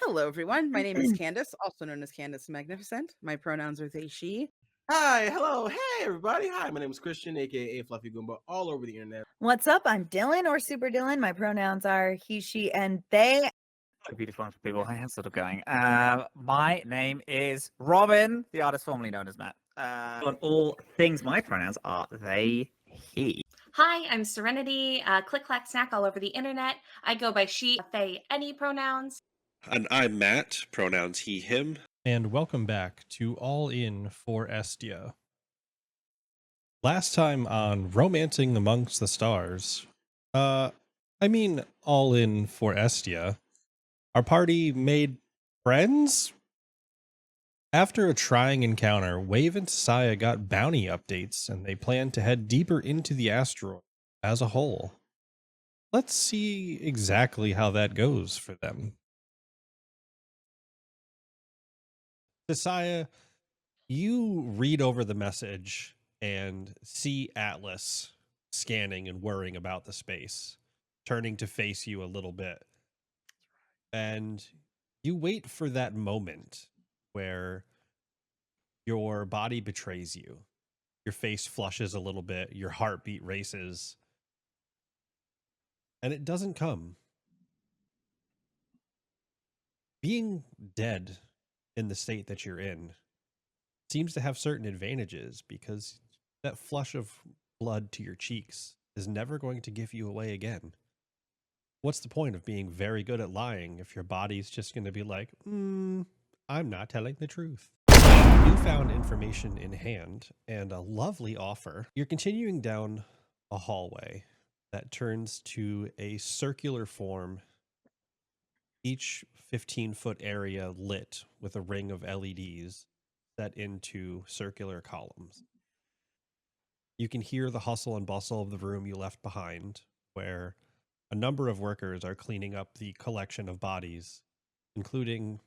Hello, everyone. My name is Candace, also known as Candace Magnificent. My pronouns are they, she. Hi, hello, hey everybody. Hi, my name is Christian, aka Fluffy Goomba, all over the internet. What's up? I'm Dylan or Super Dylan. My pronouns are he, she, and they. Beautiful for people. Hey, how's it going? My name is Robin, the artist formerly known as Matt. On all things, my pronouns are they, he. Hi, I'm Serenity, click clack snack all over the internet. I go by she, they, any pronouns. And I'm Matt, pronouns he, him. And welcome back to All In for Estia. Last time on Romancing Amongst the Stars, All In for Estia, our party made friends? After a trying encounter, Wave and Saya got bounty updates, and they plan to head deeper into the asteroid as a whole. Let's see exactly how that goes for them. Saya, you read over the message and see Atlas scanning and worrying about the space, turning to face you a little bit. And you wait for that moment where your body betrays you. Your face flushes a little bit, your heartbeat races, and it doesn't come. Being dead in the state that you're in seems to have certain advantages, because that flush of blood to your cheeks is never going to give you away again. What's the point of being very good at lying if your body's just going to be like, I'm not telling the truth? Newfound information in hand and a lovely offer. You're continuing down a hallway that turns to a circular form, each 15-foot area lit with a ring of LEDs set into circular columns. You can hear the hustle and bustle of the room you left behind, where a number of workers are cleaning up the collection of bodies, including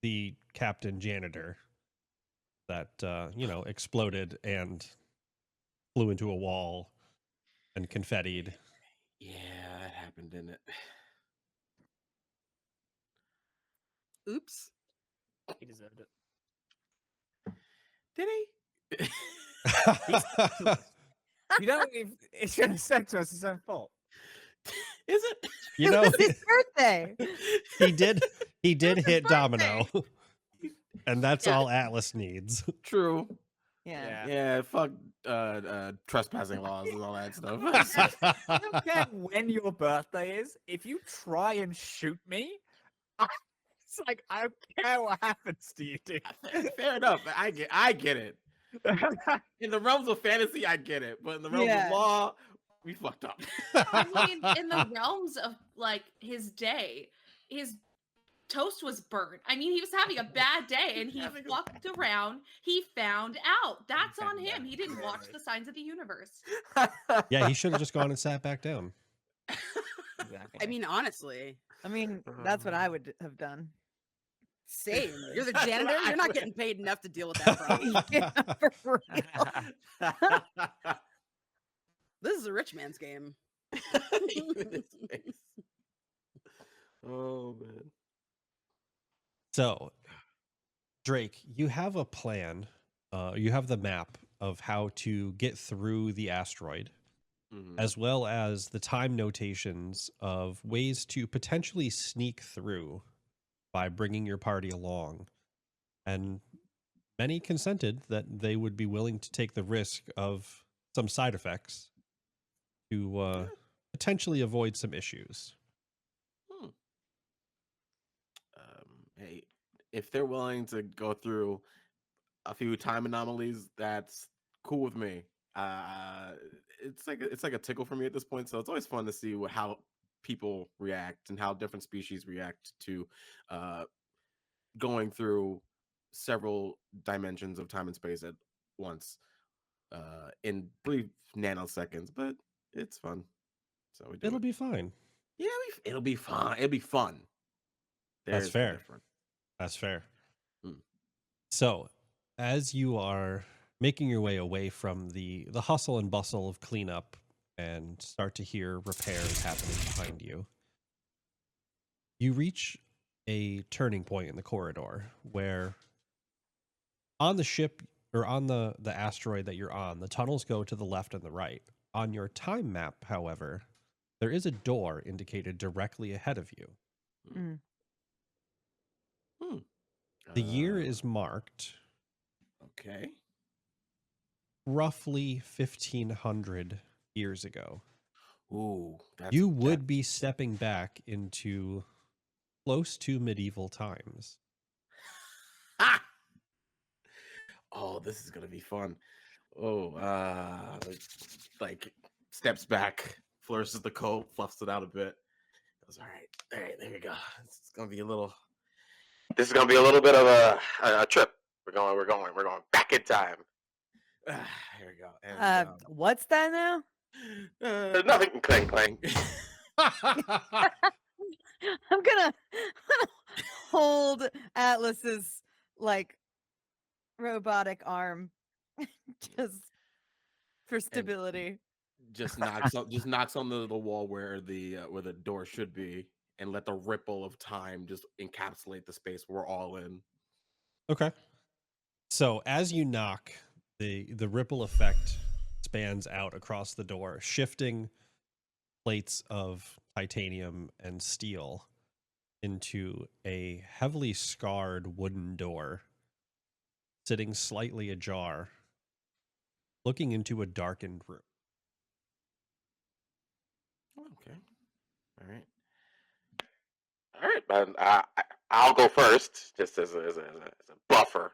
the captain janitor that, exploded and flew into a wall and confettied. Yeah, that happened, didn't it? Oops. He deserved it. Did he? You don't even, it's going to say to us his own fault. Is it? You know, It was his birthday. he did hit Domino, and that's Yeah. all Atlas needs. True. Yeah. Yeah, fuck trespassing laws and all that stuff. I don't care when your birthday is. If you try and shoot me, it's like, I don't care what happens to you, dude. Fair enough. I get it. In the realms of fantasy, I get it. But in the realms Yeah. of law, we fucked up. I mean, in the realms of like his day, his toast was burnt. I mean, he was having a bad day and he fucked around. He found out. That's on him. He didn't watch the signs of the universe. Yeah, he should have just gone and sat back down. Exactly. I mean, honestly, That's what I would have done. same. You're the janitor. You're not getting paid enough to deal with that problem. Yeah, for real. This is a rich man's game. Oh man. So, Drake, you have a plan. You have the map of how to get through the asteroid, as well as the time notations of ways to potentially sneak through by bringing your party along. And many consented that they would be willing to take the risk of some side effects to potentially avoid some issues. Hey, if they're willing to go through a few time anomalies, that's cool with me. It's like a tickle for me at this point, so it's always fun to see how people react and how different species react to going through several dimensions of time and space at once in brief nanoseconds. But it's fun, so we do It'll it. be fine. Yeah, it'll be fun. It'll be fun. That's There's the fair. difference. That's fair. Mm. So, as you are making your way away from the hustle and bustle of cleanup and start to hear repairs happening behind you, you reach a turning point in the corridor where on the ship or on the asteroid that you're on, the tunnels go to the left and the right. On your time map, however, there is a door indicated directly ahead of you. Mm. The year Uh, is marked okay. roughly 1500 years ago. Ooh, that's You would be stepping back into close to medieval times. Ah! Oh, this is gonna be fun. Oh, like steps back, flourishes the coat, fluffs it out a bit. Goes, all right, there you go. It's gonna be a little. This is gonna be a little bit of a trip. We're going back in time. Here we go. And What's that now? nothing. Clang clang. I'm gonna hold Atlas's like robotic arm just for stability. Just knocks on the wall where the door should be, and let the ripple of time just encapsulate the space we're all in. Okay. So as you knock, the ripple effect spans out across the door, shifting plates of titanium and steel into a heavily scarred wooden door, sitting slightly ajar, looking into a darkened room. Okay. All right. But I'll go first, just as a buffer.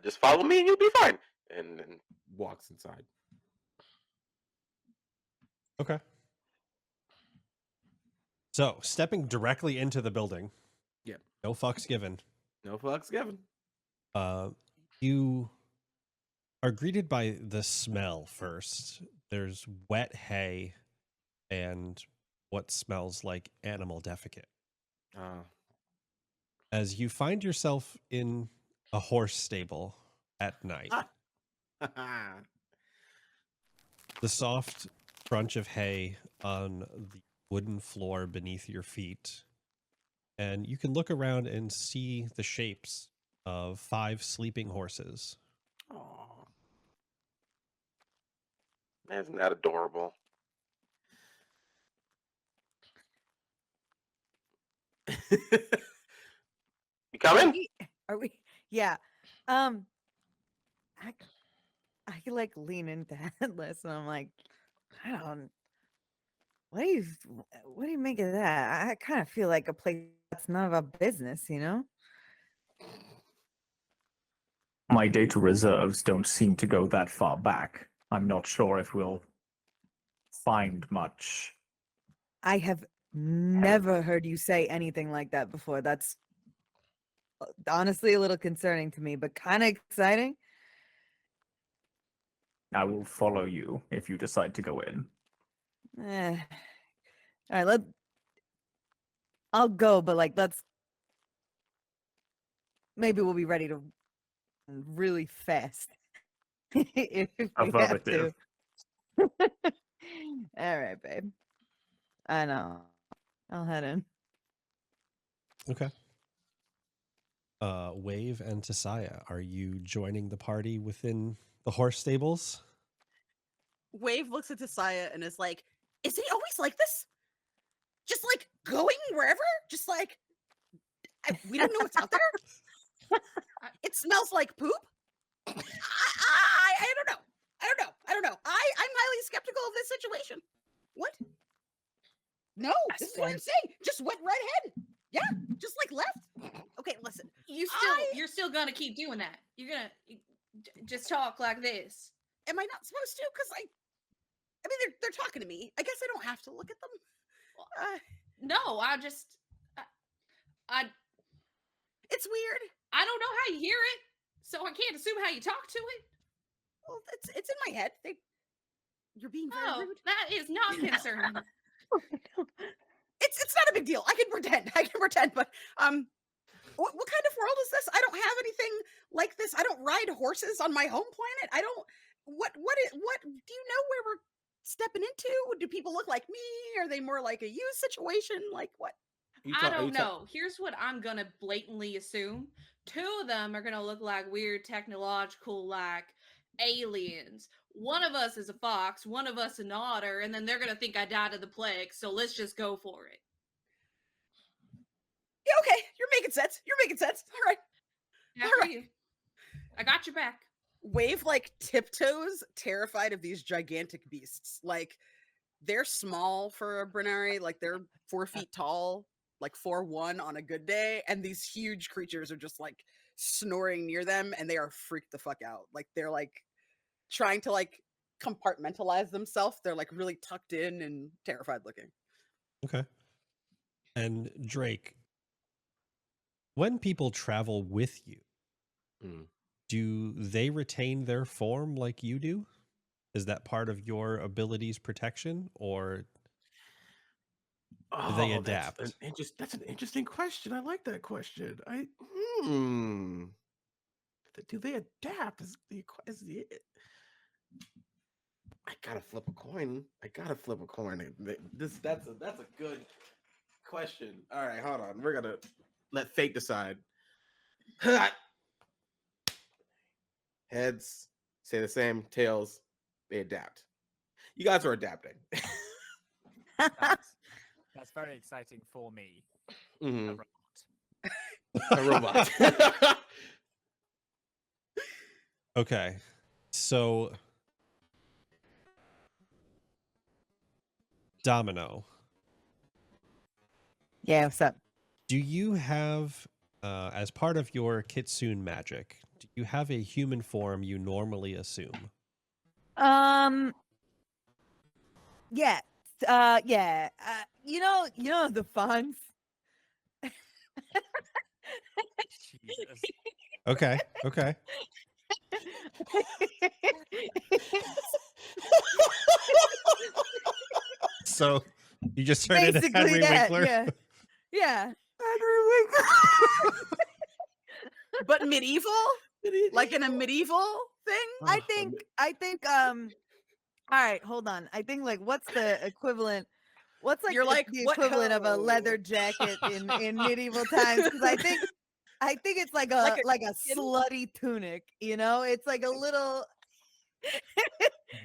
Just follow me, and you'll be fine. And walks inside. Okay. So, stepping directly into the building. Yep. No fucks given. No fucks given. You are greeted by the smell first. There's wet hay and what smells like animal defecate. As you find yourself in a horse stable at night. The soft crunch of hay on the wooden floor beneath your feet. And you can look around and see the shapes of 5 sleeping horses. Aw. Isn't that adorable? You coming? Are we? Yeah. I could like lean into Atlas and I'm like, I don't. What do you make of that? I kind of feel like a place that's none of our business, you know? My data reserves don't seem to go that far back. I'm not sure if we'll find much. I have never heard you say anything like that before. That's honestly a little concerning to me, but kind of exciting. I will follow you if you decide to go in. All right, I'll go, but like maybe we'll be ready to run really fast if we have to. Affirmative. All right, babe. I know. I'll head in. Okay. Wave and Tasaya, are you joining the party within the horse stables? Wave looks at Tasaya and is like, "Is he always like this? Just like going wherever? Just like we don't know what's out there. It smells like poop. I don't know. I don't know. I'm highly skeptical of this situation. What? No, this is what I'm saying. Just went right ahead. Yeah, just like left. Okay, listen. You're still gonna keep doing that. You're gonna just talk like this. Am I not supposed to? Because I mean, they're talking to me. I guess I don't have to look at them. No, It's weird. I don't know how you hear it, so I can't assume how you talk to it. Well, it's in my head. You're being very rude. That is not concerning. It's not a big deal. I can pretend. But what kind of world is this? I don't have anything like this. I don't ride horses on my home planet. I don't. What do you know where we're stepping into? Do people look like me? Are they more like a you situation? Like what? I don't know. Here's what I'm gonna blatantly assume. 2 of them are gonna look like weird technological, like aliens. One of us is a fox, one of us an otter, and then they're gonna think I died of the plague. So let's just go for it. Yeah, okay. You're making sense. You're making sense. All right. After you, I got your back. Wave like tiptoes, terrified of these gigantic beasts. Like they're small for a Brennari, like they're 4 feet tall, like 4'1" on a good day, and these huge creatures are just like snoring near them, and they are freaked the fuck out. Like they're like trying to like compartmentalize themselves. They're like really tucked in and terrified looking. Okay. And Drake, when people travel with you, do they retain their form like you do? Is that part of your ability's protection, or do they adapt? That's an interesting question. I like that question. Do they adapt? I gotta flip a coin. That's a good question. All right, hold on. We're gonna let fate decide. Heads say the same. Tails, they adapt. You guys are adapting. That's very exciting for me. Mhm. A robot. A robot. Okay. So Domino, Yeah, what's up? do you have as part of your kitsune magic, do you have a human form you normally assume? Yeah. Yeah. You know the Fonz? Jesus. Okay. Okay. So you just turned into Basically Henry that, Winkler? yeah. Yeah. But medieval? Like in a medieval thing? I think all right, hold on. I think like what's the equivalent? What's like You're like, the what equivalent of a ho? leather jacket in medieval times? Because I think it's like a Like a skin? slutty tunic, you know? It's like a little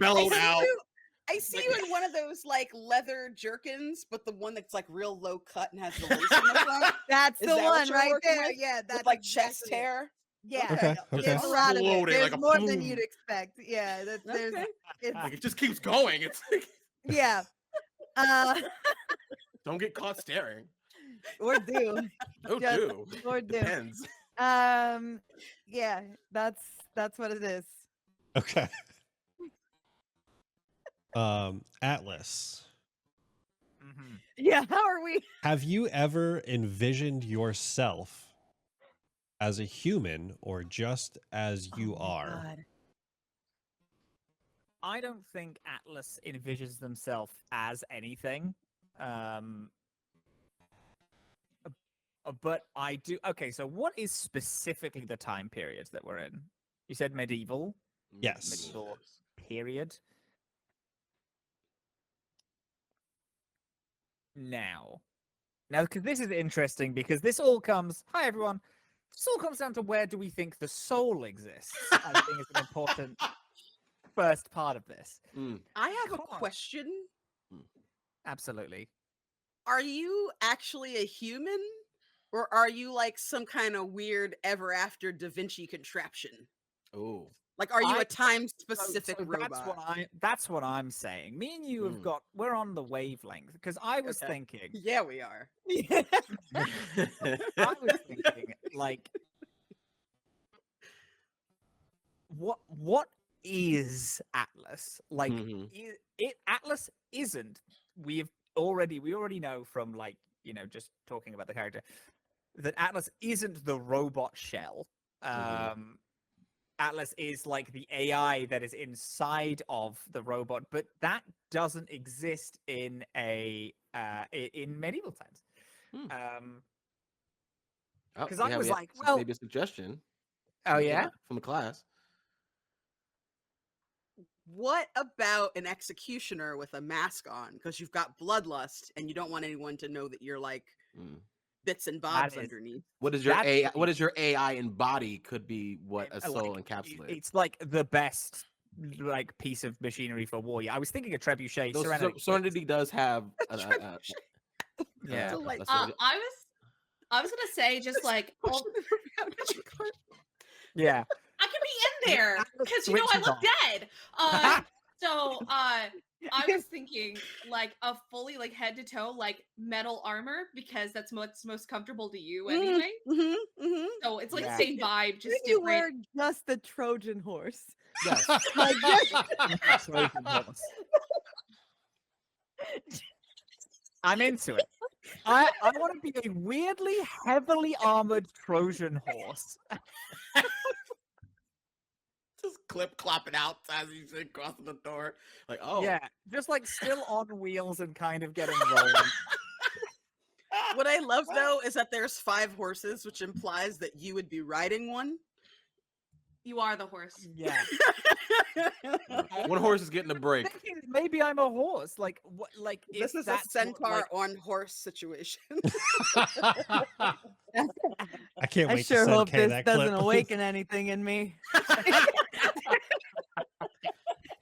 Bellowed out. I see you in one of those like leather jerkins, but the one that's like real low cut and has the lace in the front. that's Is the that what one you're right working there. with? Yeah, that's With like chest exactly it. hair. Yeah. Okay. There's Okay. a lot of it. Exploding There's like a more than you'd plume. expect. Yeah, there's Okay. it's Like it just keeps going. It's like yeah. don't get caught staring. Or do. Oh, Just- do. or do. Depends. Yeah, that's what it is. Okay. Atlas, Mhm. Yeah, how are we? have you ever envisioned yourself as a human or just as you Oh my are? God. I don't think Atlas envisions themselves as anything. But I do. Okay, so what is specifically the time period that we're in? You said medieval. Yes. Medieval period. Now, because this is interesting because this all comes. Hi everyone. This all comes down to where do we think the soul exists? I think is an important first part of this. I have a Come on. question. Absolutely. Are you actually a human? Or are you like some kind of weird ever after Da Vinci contraption? Oh. Like, are you I- a time specific So robot? That's what I'm saying. Me and you have got we're on the wavelength because I was Okay. thinking Yeah, we are. I was thinking like what is Atlas? Like Atlas isn't. We already know from like, just talking about the character that Atlas isn't the robot shell. Atlas is like the AI that is inside of the robot, but that doesn't exist in in medieval times. Because I was like, well, maybe a suggestion. oh yeah, from the class. What about an executioner with a mask on? Because you've got bloodlust and you don't want anyone to know that you're like Mm. bits and That bobs is- underneath. What is your That's AI? pretty What is your AI embody? Could be what a like, soul it- encapsulates. It's like the best like piece of machinery for war. Yeah, I was thinking of Trebuchet. Though Serenity, but- Serenity does have yeah. I a- was gonna say just like Yeah. I can be in there Atlas because you know I switches look on. dead. So I was thinking like a fully like head to toe like metal armor because that's what's most comfortable to you anyway. So it's like Yeah. same vibe, just You wear different. just the Trojan horse. yes. Like Trojan horse. I'm into it. I want to be a weirdly heavily armored Trojan horse. Just clip clopping out as you sit crossing the door. Like, oh Yeah, just like still on wheels and kind of getting rolling. What I love though is that there's 5 horses, which implies that you would be riding one. You are the horse. Yeah. one horse is getting a break. Thinking maybe I'm a horse. Like what? Like This if is a that's what, centaur like, on horse situation. I can't I wait sure to hope send Kay this that doesn't clip. awaken anything in me.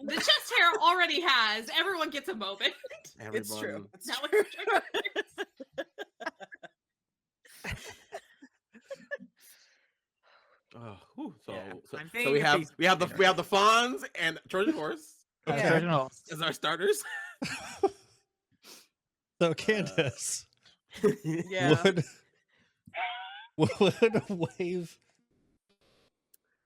The chest hair already has. Everyone gets a moment. It's true. Everyone- It's Now true. it's triggers. Oh, whew, so, Yeah, so, I'm so thinking we of have these- we have the fawns and Trojan horse Yeah. Trojan horse. as our starters. So Candace, Yeah. would Wave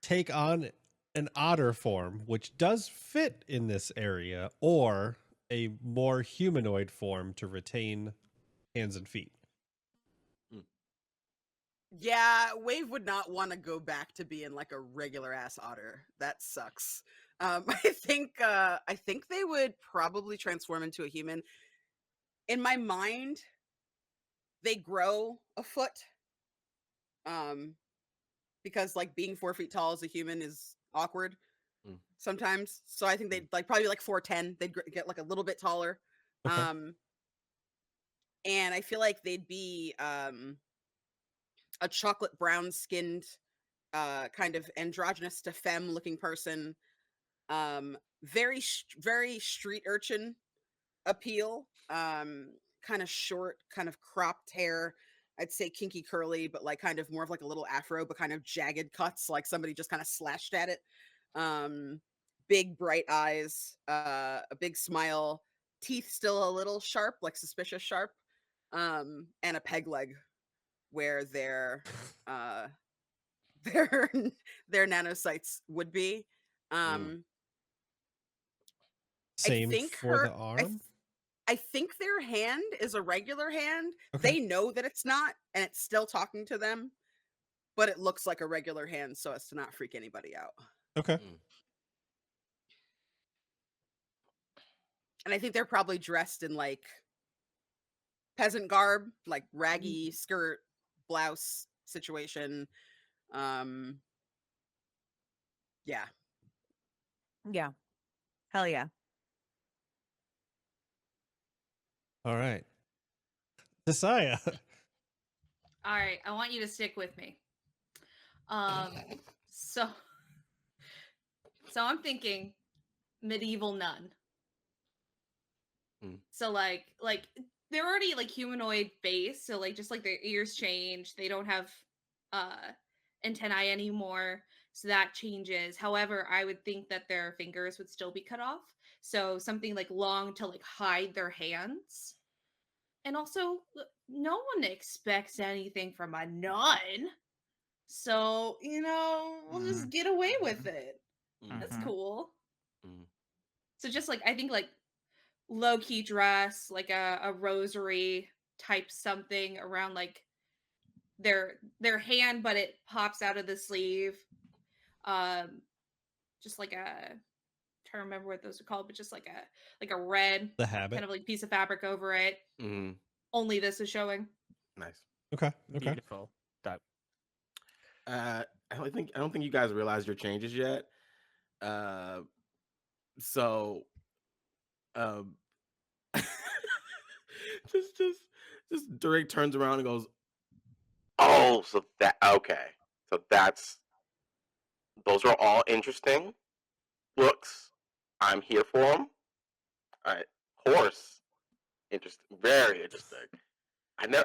take on an otter form, which does fit in this area, or a more humanoid form to retain hands and feet? Yeah, Wave would not want to go back to being like a regular ass otter. That sucks. I think they would probably transform into a human. In my mind, they grow a foot. Because like being 4 feet tall as a human is awkward Mm. sometimes. So I think they'd like probably like 4'10". They'd get like a little bit taller. Okay. And I feel like they'd be a chocolate brown skinned kind of androgynous to femme looking person. Very street urchin appeal. Kind of short, kind of cropped hair. I'd say kinky curly, but like kind of more of like a little afro, but kind of jagged cuts, like somebody just kind of slashed at it. Big bright eyes, a big smile, teeth still a little sharp, like suspicious sharp, and a peg leg where their nanocytes would be. Same think for the her- arm. I think their hand is a regular hand. Okay. They know that it's not, and it's still talking to them, but it looks like a regular hand so as to not freak anybody out. Okay. And I think they're probably dressed in like peasant garb, like raggy skirt, blouse situation. Yeah. Yeah. Hell yeah. All right. Desaya. All right, I want you to stick with me. So I'm thinking medieval nun. So like they're already like humanoid face, so like just like their ears change. They don't have antennae anymore, so that changes. However, I would think that their fingers would still be cut off. So something like long to like hide their hands. And also, no one expects anything from a nun. So, we'll just get away with it. That's cool. So just like, I think like low-key dress, like a rosary type something around like their hand, but it pops out of the sleeve. Just like trying to remember what those are called, but just like a red The habit. kind of like piece of fabric over it. Mm-hmm. Only this is showing. Nice. Okay. Okay. Beautiful. Dope. I don't think you guys realize your changes yet. So, just just Drake turns around and goes, "Oh, so that okay. So those are all interesting looks. I'm here for them. All right, horse, interesting, very interesting. I never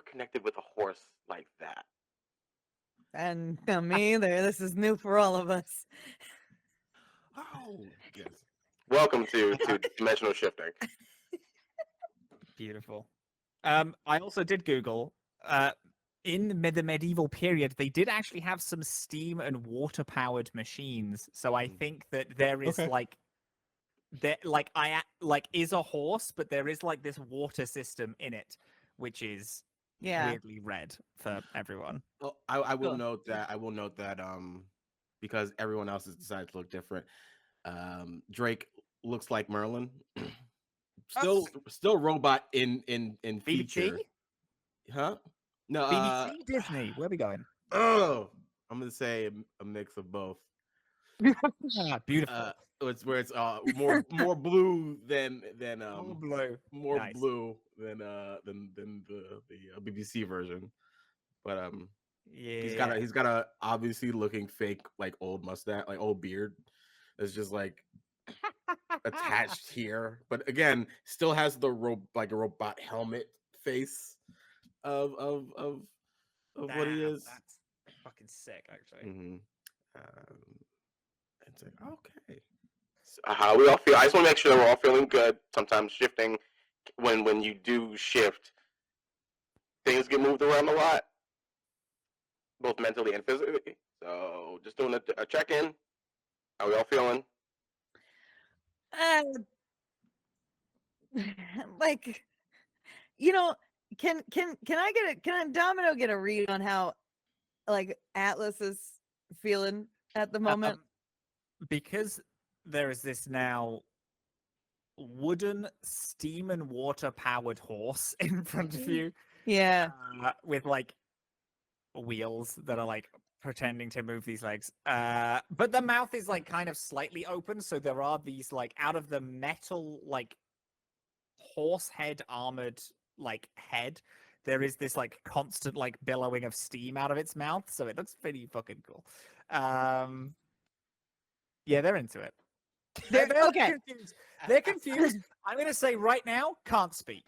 connected with a horse like that. And me either. This is new for all of us. Oh, yes. Welcome to dimensional shifting. Beautiful. I also did Google. In the medieval period, they did actually have some steam and water powered machines. So I think that there is Okay. is a horse, but there is like this water system in it, which is Yeah. weirdly red for everyone. Oh, I will Cool. note that. I will note that. Because everyone else has decided to look different. Drake looks like Merlin. Still robot in BBC, feature. Huh? No. BBC, Disney. Where are we going? Oh, I'm gonna say a mix of both. Beautiful. It's where it's more blue than All blue. more Nice. blue than the BBC version. But Yeah. he's got a obviously looking fake like old mustache, like old beard. That's just like attached here. But again, still has the like a robot helmet face of what he Damn, is. That's fucking sick, actually. Mm-hmm. It's like okay. So how we all feel? I just want to make sure that we're all feeling good. Sometimes shifting, when you do shift, things get moved around a lot, both mentally and physically. So just doing a check in. How we all feeling? Uh, like, can I get can Domino get a read on how like Atlas is feeling at the moment? Because there is this now wooden steam and water powered horse in front of you Yeah. with like wheels that are like pretending to move these legs. But the mouth is like kind of slightly open, so there are these like out of the metal like horse head armored like head. There is this like constant like billowing of steam out of its mouth, so it looks pretty fucking cool. Yeah, they're into it. They're okay. confused. They're confused. I'm gonna say right now, can't speak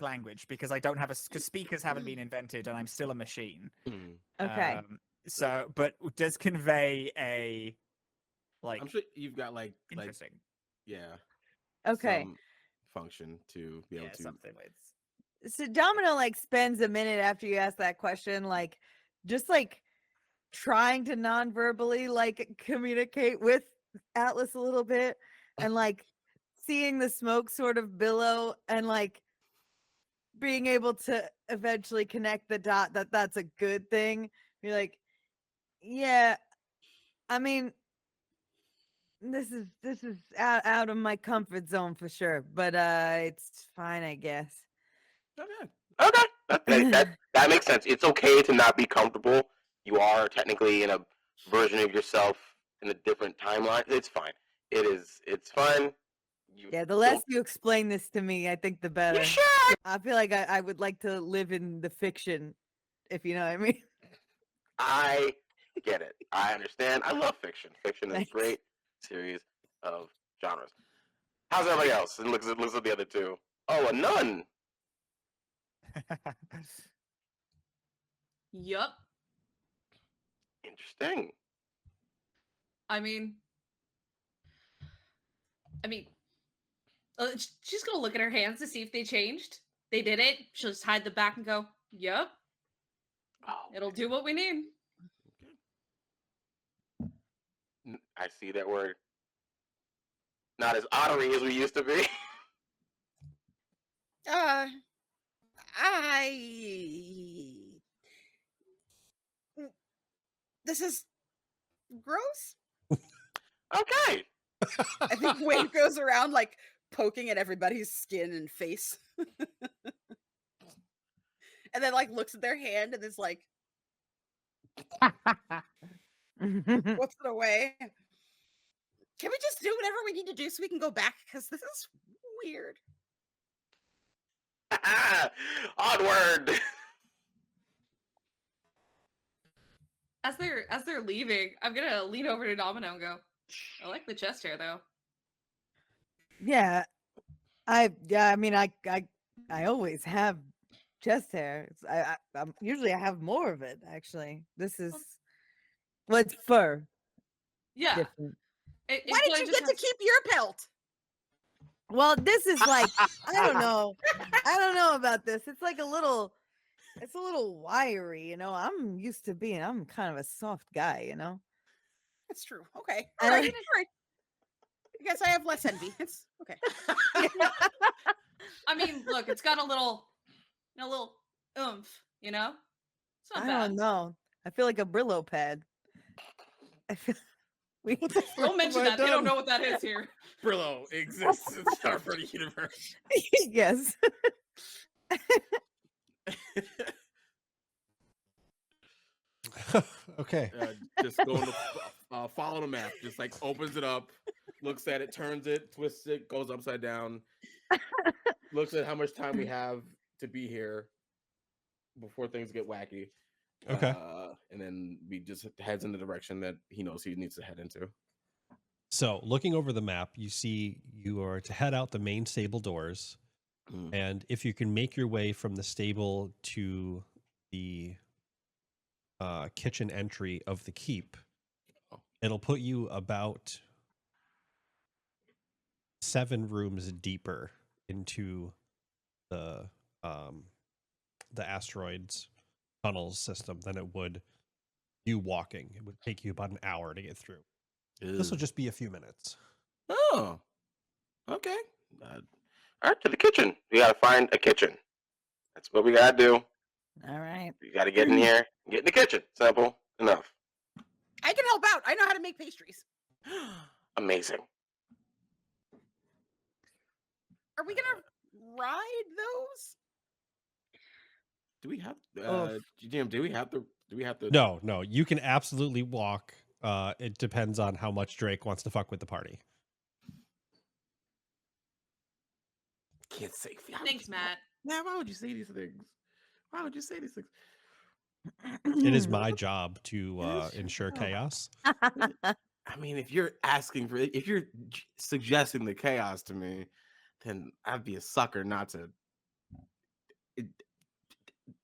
language because I don't have because speakers haven't been invented and I'm still a machine. Okay. So, but does convey a like. I'm sure you've got like interesting. Yeah. Okay. Some function to be able to. Something with. So Domino like spends a minute after you ask that question, like just like trying to non-verbally like communicate with Atlas a little bit and like seeing the smoke sort of billow and like being able to eventually connect the dot that that's a good thing. Be like, yeah, I mean, this is out of my comfort zone for sure, but it's fine, I guess. Okay. That makes sense. It's okay to not be comfortable. You are technically in a version of yourself in a different timeline. It's fine. It's fine. Yeah, the less you explain this to me, I think the better. Sure. I feel like I would like to live in the fiction, if you know what I mean. I get it. I understand. I love fiction. Fiction is Thanks. a great series of genres. How's everybody else? It looks at the other two. Oh, a nun. Yup. Interesting. I mean, she's gonna look at her hands to see if they changed. They did it. She'll just hide the back and go, "Yup, it'll do what we need." I see that we're not as ottery as we used to be. This is gross. Okay. I think Wade goes around like poking at everybody's skin and face. And then like looks at their hand and is like, what's it away? Can we just do whatever we need to do so we can go back? Because this is weird. Onward. As they're leaving, I'm gonna lean over to Domino and go, I like the chest hair though. Yeah, I mean, I always have chest hair. Usually I have more of it. Actually, this is it's fur. Yeah. Different. Why did you get to keep your pelt? Well, this is like I don't know. I don't know about this. It's like it's a little wiry, I'm used to I'm kind of a soft guy, That's true. Okay. I All right. don't- All right. I guess I have less envy. It's okay. I mean, look, it's got a little oomph, It's not I bad. don't know. I feel like a Brillo pad. I feel Don't mention that. They don't know what that is here. Brillo exists in Star Party universe. yes. Okay. Just going to follow the map. Just like opens it up, looks at it, turns it, twists it, goes upside down. Looks at how much time we have to be here before things get wacky. Okay. And then we just heads in the direction that he knows he needs to head into. So, looking over the map, you see you are to head out the main stable doors. And if you can make your way from the stable to the kitchen entry of the keep, it'll put you about 7 rooms deeper into the asteroid's tunnels system than it would you walking. It would take you about an hour to get through. This will just be a few minutes. Oh, okay. All right, to the kitchen. We gotta find a kitchen. That's what we gotta do. All right. You gotta get in here, get in the kitchen. Simple enough. I can help out. I know how to make pastries. Amazing. Are we gonna ride those? Do we have GM? Do we have to? No, you can absolutely walk. It depends on how much Drake wants to fuck with the party. Can't say. Thanks, Matt. Matt, why would you say these things? Why would you say these things? It is my job to ensure chaos. I mean, if you're suggesting the chaos to me, then I'd be a sucker not to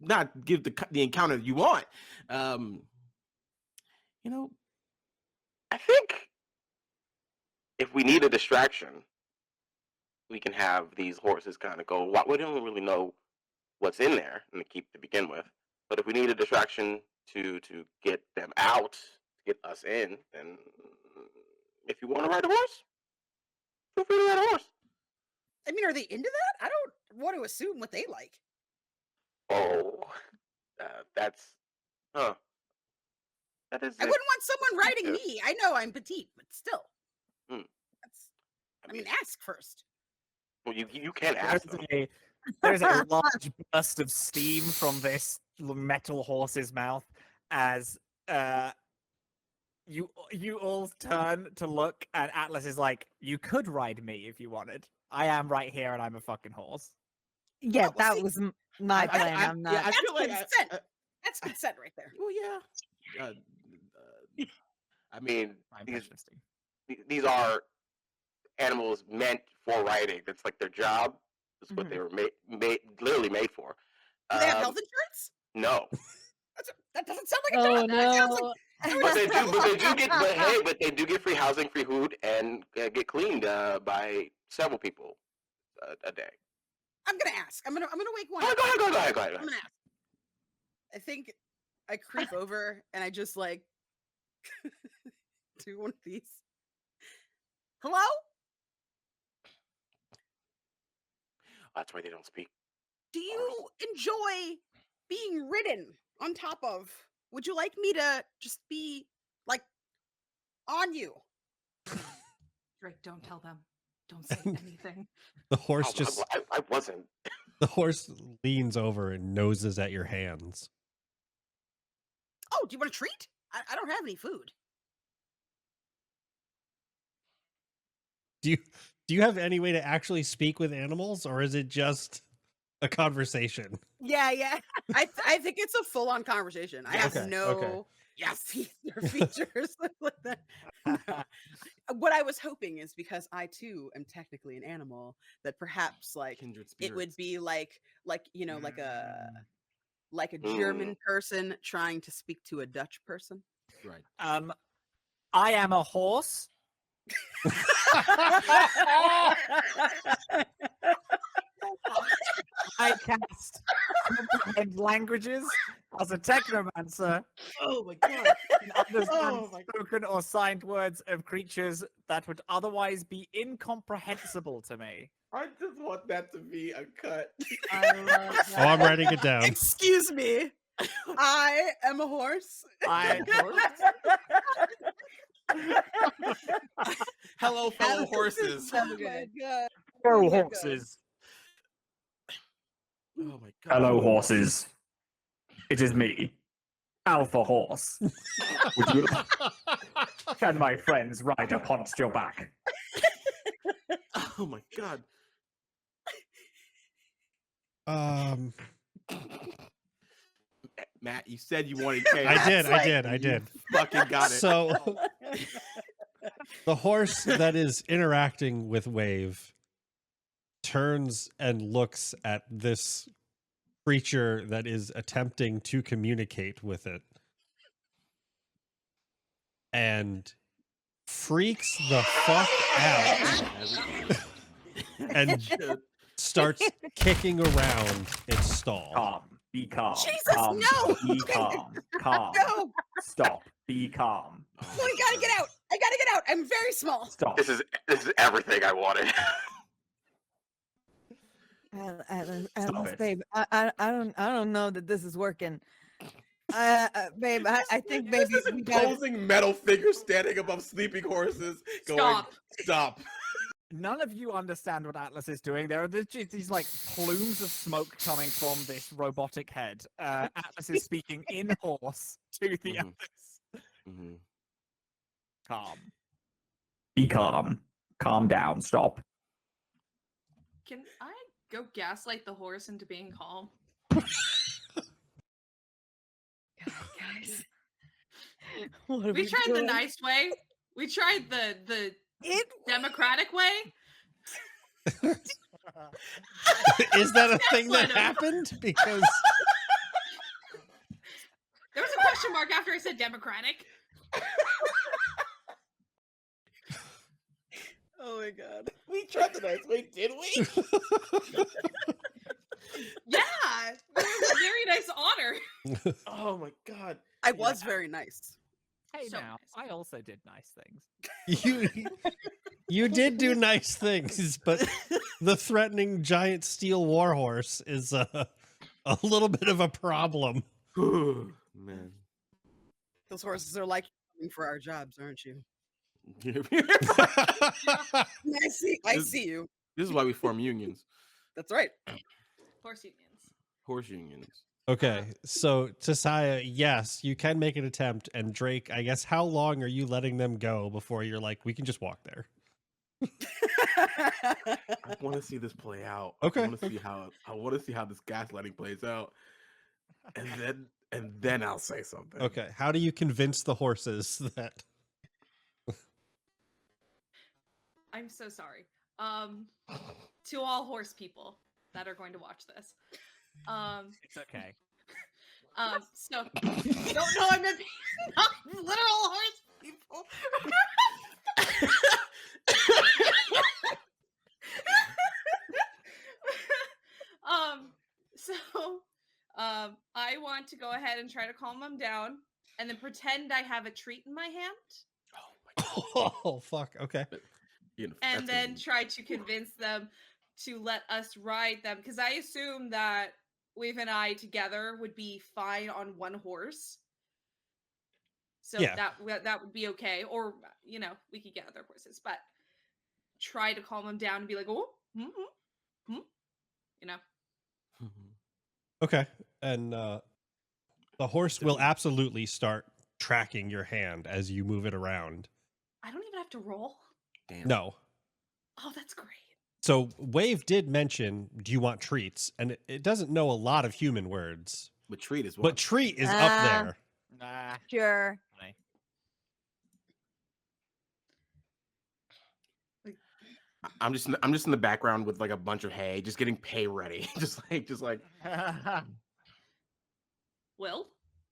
not give the encounter you want. I think if we need a distraction, we can have these horses kind of go. We don't really know what's in there in the keep to begin with, but if we need a distraction to get them out, to get us in, then if you want to ride a horse, feel free to ride a horse. I mean, are they into that? I don't want to assume what they like. Oh, that's that is. I wouldn't want someone riding me. I know I'm petite, but still. I mean, ask first. Well, you can't ask them. There's a large burst of steam from this metal horse's mouth as you all turn to look, and Atlas is like, "You could ride me if you wanted. I am right here, and I'm a fucking horse." Yeah, well, that see, was my plan. I'm not. Yeah, I That's feel like consent. That's consent right there. well, yeah. I mean, I'm interesting. these are animals meant for riding. That's like their job. That's what they were literally made for. Do they have health insurance? No. That doesn't sound like a job. no. That sounds like but they do get free housing, free food, and get cleaned by several people a day. I'm gonna ask. I'm gonna wake one Go up. ahead. I'm gonna ask. I think I creep over and I just like do one of these. Hello? That's why they don't speak. Do you enjoy being ridden on top of? Would you like me to just be like on you? Drake, don't tell them. Don't say anything. The horse just I wasn't. the horse leans over and noses at your hands. Oh, do you want a treat? I don't have any food. Do you have any way to actually speak with animals, or is it just a conversation. Yeah. I think it's a full on conversation. I have Okay, no okay. features like that. No. What I was hoping is because I too am technically an animal, that perhaps like Kindred it would spirits. be like you know like a German person trying to speak to a Dutch person. Right. I am a horse. I cast comprehend languages as a technomancer. Oh my god. Can understand Oh my- spoken or signed words of creatures that would otherwise be incomprehensible to me. I just want that to be a cut. I love Oh, I'm writing it down. Excuse me. I am a horse. Hello, fellow Alex, horses. so Oh good. my god. Hello, my God. horses. Oh my god. Hello, horses. It is me, Alpha Horse. Can my friends ride upon your back? Oh my god. Matt, you said you wanted chaos. I did. You fucking got it. So the horse that is interacting with Wave turns and looks at this creature that is attempting to communicate with it and freaks the fuck out and starts kicking around its stall. Calm. Be calm. Jesus, calm. no! Be calm. Calm. No, Stop. Be calm. no, I gotta get out. I gotta get out. I'm very small. Stop. This is everything I wanted. Atlas, it. babe, I don't know that this is working. Babe, I think maybe This is we gotta. imposing metal figure standing above sleeping horses. Going, Stop. Stop. None of you understand what Atlas is doing. There are these like plumes of smoke coming from this robotic head. Atlas is speaking in horse to the Mhm. others. Mm-hmm. Calm. Be calm. Calm down. Stop. Can I go gaslight the horse into being calm? Guys, what are We tried the doing? nice way. We tried the It democratic way. Is that a thing that Gaslight him. happened? Because There was a question mark after I said democratic. Oh my god. We tried the nice way, did we? Yeah, it was a very nice honor. Oh my god. I was very nice. Hey So now, nice. I also did nice things. you did do nice things, but the threatening giant steel warhorse is a little bit of a problem. Man. Those horses are like coming for our jobs, aren't you? This I see you. is why we form unions. That's right. Horse unions. Horse unions. Okay, so Tasaya, yes, you can make an attempt, and Drake, I guess, how long are you letting them go before you're like, we can just walk there? I want to see this play out. Okay. I want to see how this gaslighting plays out. And then I'll say something. Okay, how do you convince the horses that? I'm so sorry. To all horse people that are going to watch this. It's okay. So don't know I meant not literal horse people. I want to go ahead and try to calm them down and then pretend I have a treat in my hand Oh, fuck, okay. You know, and that's then gonna try to convince them to let us ride them because I assume that Wave and I together would be fine on one horse. So Yeah. that would be okay. Or, you know, we could get other horses, but try to calm them down and be like, oh, you know. be- Okay, and the horse will absolutely start tracking your hand as you move it around. I don't even have to roll. Damn. No. Oh, that's great. So Wave did mention, "Do you want treats?" And it doesn't know a lot of human words, But treat is but what. treat is up Ah. there. Nah. Sure. Funny. I'm just in the background with like a bunch of hay, just getting pay ready, just like. Well,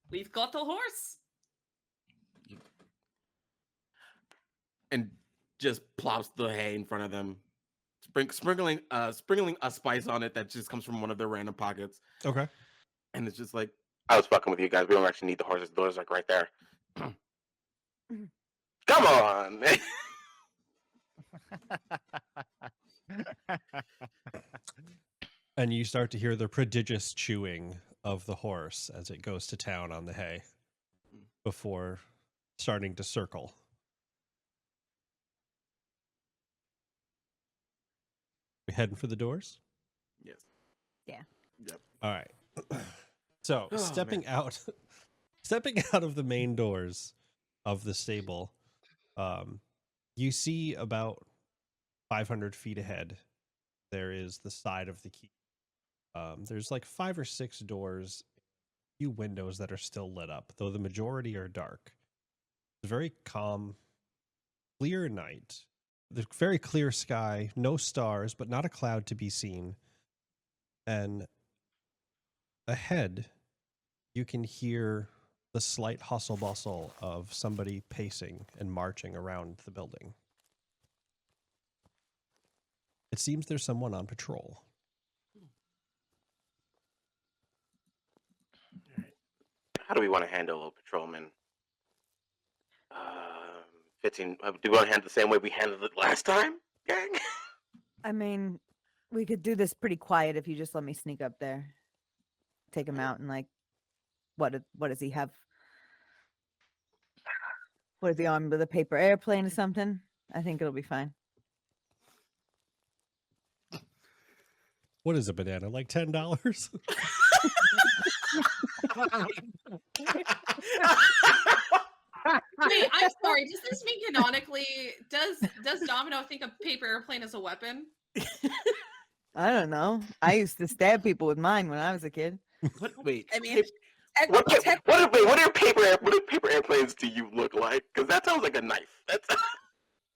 we've got a horse. And just plops the hay in front of them, sprinkling a spice on it that just comes from one of their random pockets. Okay. And it's just like, I was fucking with you guys. We don't actually need the horses. The door's like right there. Come on. And you start to hear the prodigious chewing of the horse as it goes to town on the hay before starting to circle. We heading for the doors? Yes. Yeah. Yep. All right. So Oh, stepping out of the main doors of the stable, you see about 500 feet ahead, there is the side of the keep. There's like 5 or 6 doors, a few windows that are still lit up, though the majority are dark. It's a very calm, clear night. There's very clear sky, no stars, but not a cloud to be seen. And ahead, you can hear the slight hustle bustle of somebody pacing and marching around the building. It seems there's someone on patrol. How do we want to handle a patrolman? 15. Do we want to handle the same way we handled it last time, gang? I mean, we could do this pretty quiet if you just let me sneak up there, take him out, and like, what does he have? What is he on with a paper airplane or something? I think it'll be fine. What is a banana? Like $10? Wait, I'm sorry. Does this mean canonically? Does Domino think a paper airplane is a weapon? I don't know. I used to stab people with mine when I was a kid. What? Wait. I mean, What paper airplanes do you look like? Because that sounds like a knife. That's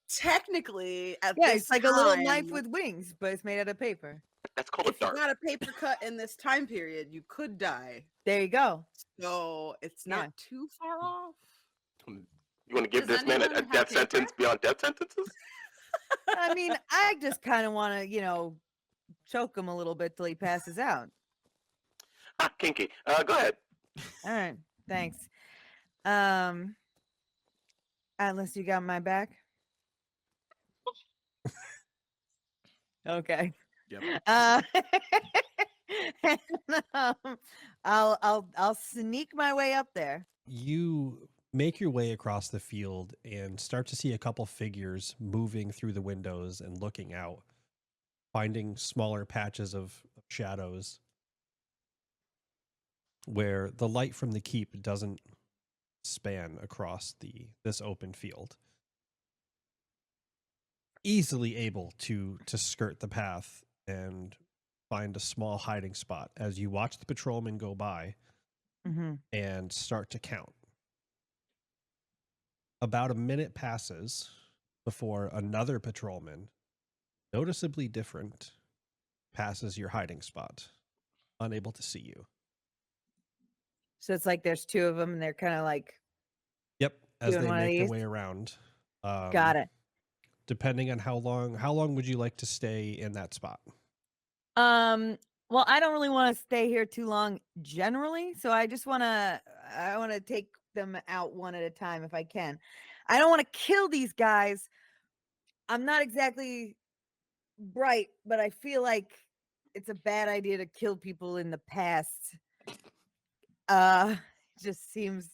technically, at Yeah, this it's like a little knife time, with wings, but it's made out of paper. called a if you dart. got a paper cut in this time period, you could die. There you go. So it's not too far off. You want to give Does this man a anyone have death paper? sentence beyond death sentences? I mean, I just kind of want to, choke him a little bit till he passes out. Ah, kinky. Go ahead. All right, thanks. Atlas, you got my back? Okay. Yep. And, I'll sneak my way up there. You make your way across the field and start to see a couple figures moving through the windows and looking out, finding smaller patches of shadows where the light from the keep doesn't span across this open field. Easily able to skirt the path and find a small hiding spot as you watch the patrolman go by and start to count. About a minute passes before another patrolman, noticeably different, passes your hiding spot, unable to see you. So it's like there's 2 of them, and they're kind of like, Yep, as doing they one of make their these? way around. got it. Depending on how long would you like to stay in that spot? Well, I don't really want to stay here too long generally, so I want to take them out one at a time if I can. I don't want to kill these guys. I'm not exactly bright, but I feel like it's a bad idea to kill people in the past. Just seems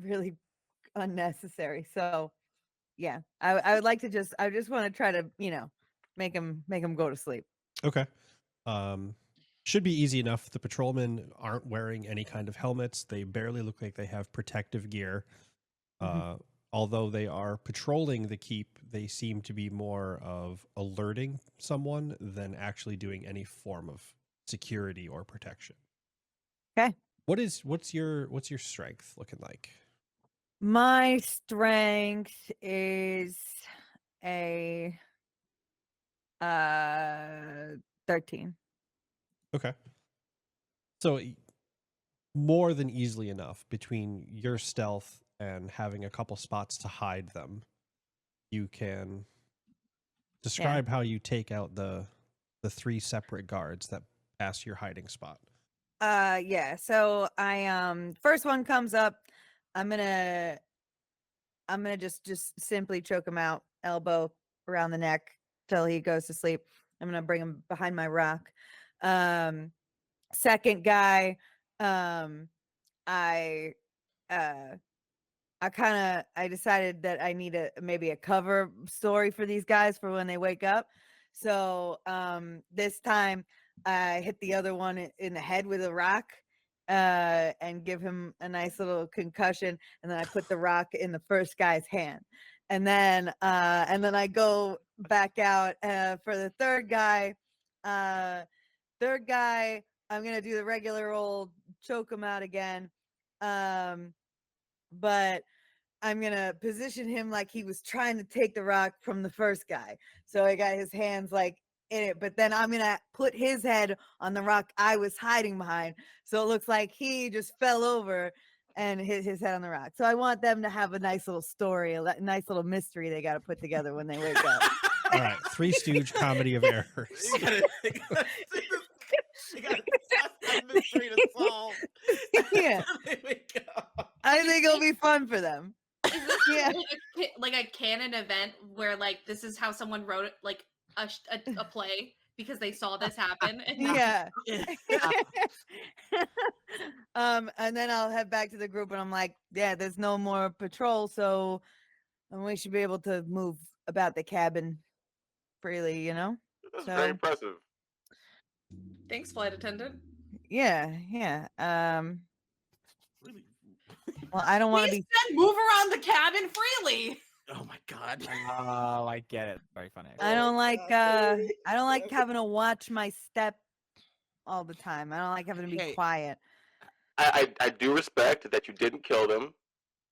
really unnecessary. So, yeah, I would like to I just want to try to, make them go to sleep. Okay. Should be easy enough. The patrolmen aren't wearing any kind of helmets. They barely look like they have protective gear. although they are patrolling the keep, they seem to be more of alerting someone than actually doing any form of security or protection. Okay. What's your strength looking like? My strength is a 13. Okay. So more than easily enough between your stealth and having a couple spots to hide them, you can describe how you take out the 3 separate guards that pass your hiding spot. Yeah. So I first one comes up, I'm gonna just simply choke him out, elbow around the neck till he goes to sleep. I'm gonna bring him behind my rock. Second guy, I I decided that I need maybe a cover story for these guys for when they wake up. So this time I hit the other one in the head with a rock and give him a nice little concussion, and then I put the rock in the first guy's hand. And then I go back out for the third guy. I'm gonna do the regular old choke him out again. But I'm gonna position him like he was trying to take the rock from the first guy. So I got his hands like in it, but then I'm gonna put his head on the rock I was hiding behind. So it looks like he just fell over and hit his head on the rock. So I want them to have a nice little story, a nice little mystery they got to put together when they wake up. All right, Three Stooge comedy of errors. You gotta that mystery to solve. Yeah. They wake up. I think it'll be fun for them. Is this Yeah. like a canon event where like this is how someone wrote it, like a play because they saw this happen? And Yeah. And then I'll head back to the group and I'm like, yeah, there's no more patrol, so we should be able to move about the cabin freely, you know? That's So- very impressive. Thanks, flight attendant. Yeah. Really? Well, I don't want to We be said move around the cabin freely. Oh my god. Oh, I get it. Very funny. I don't like God. I don't like having to watch my step all the time. I don't like having to be Hey. quiet. I do respect that you didn't kill them.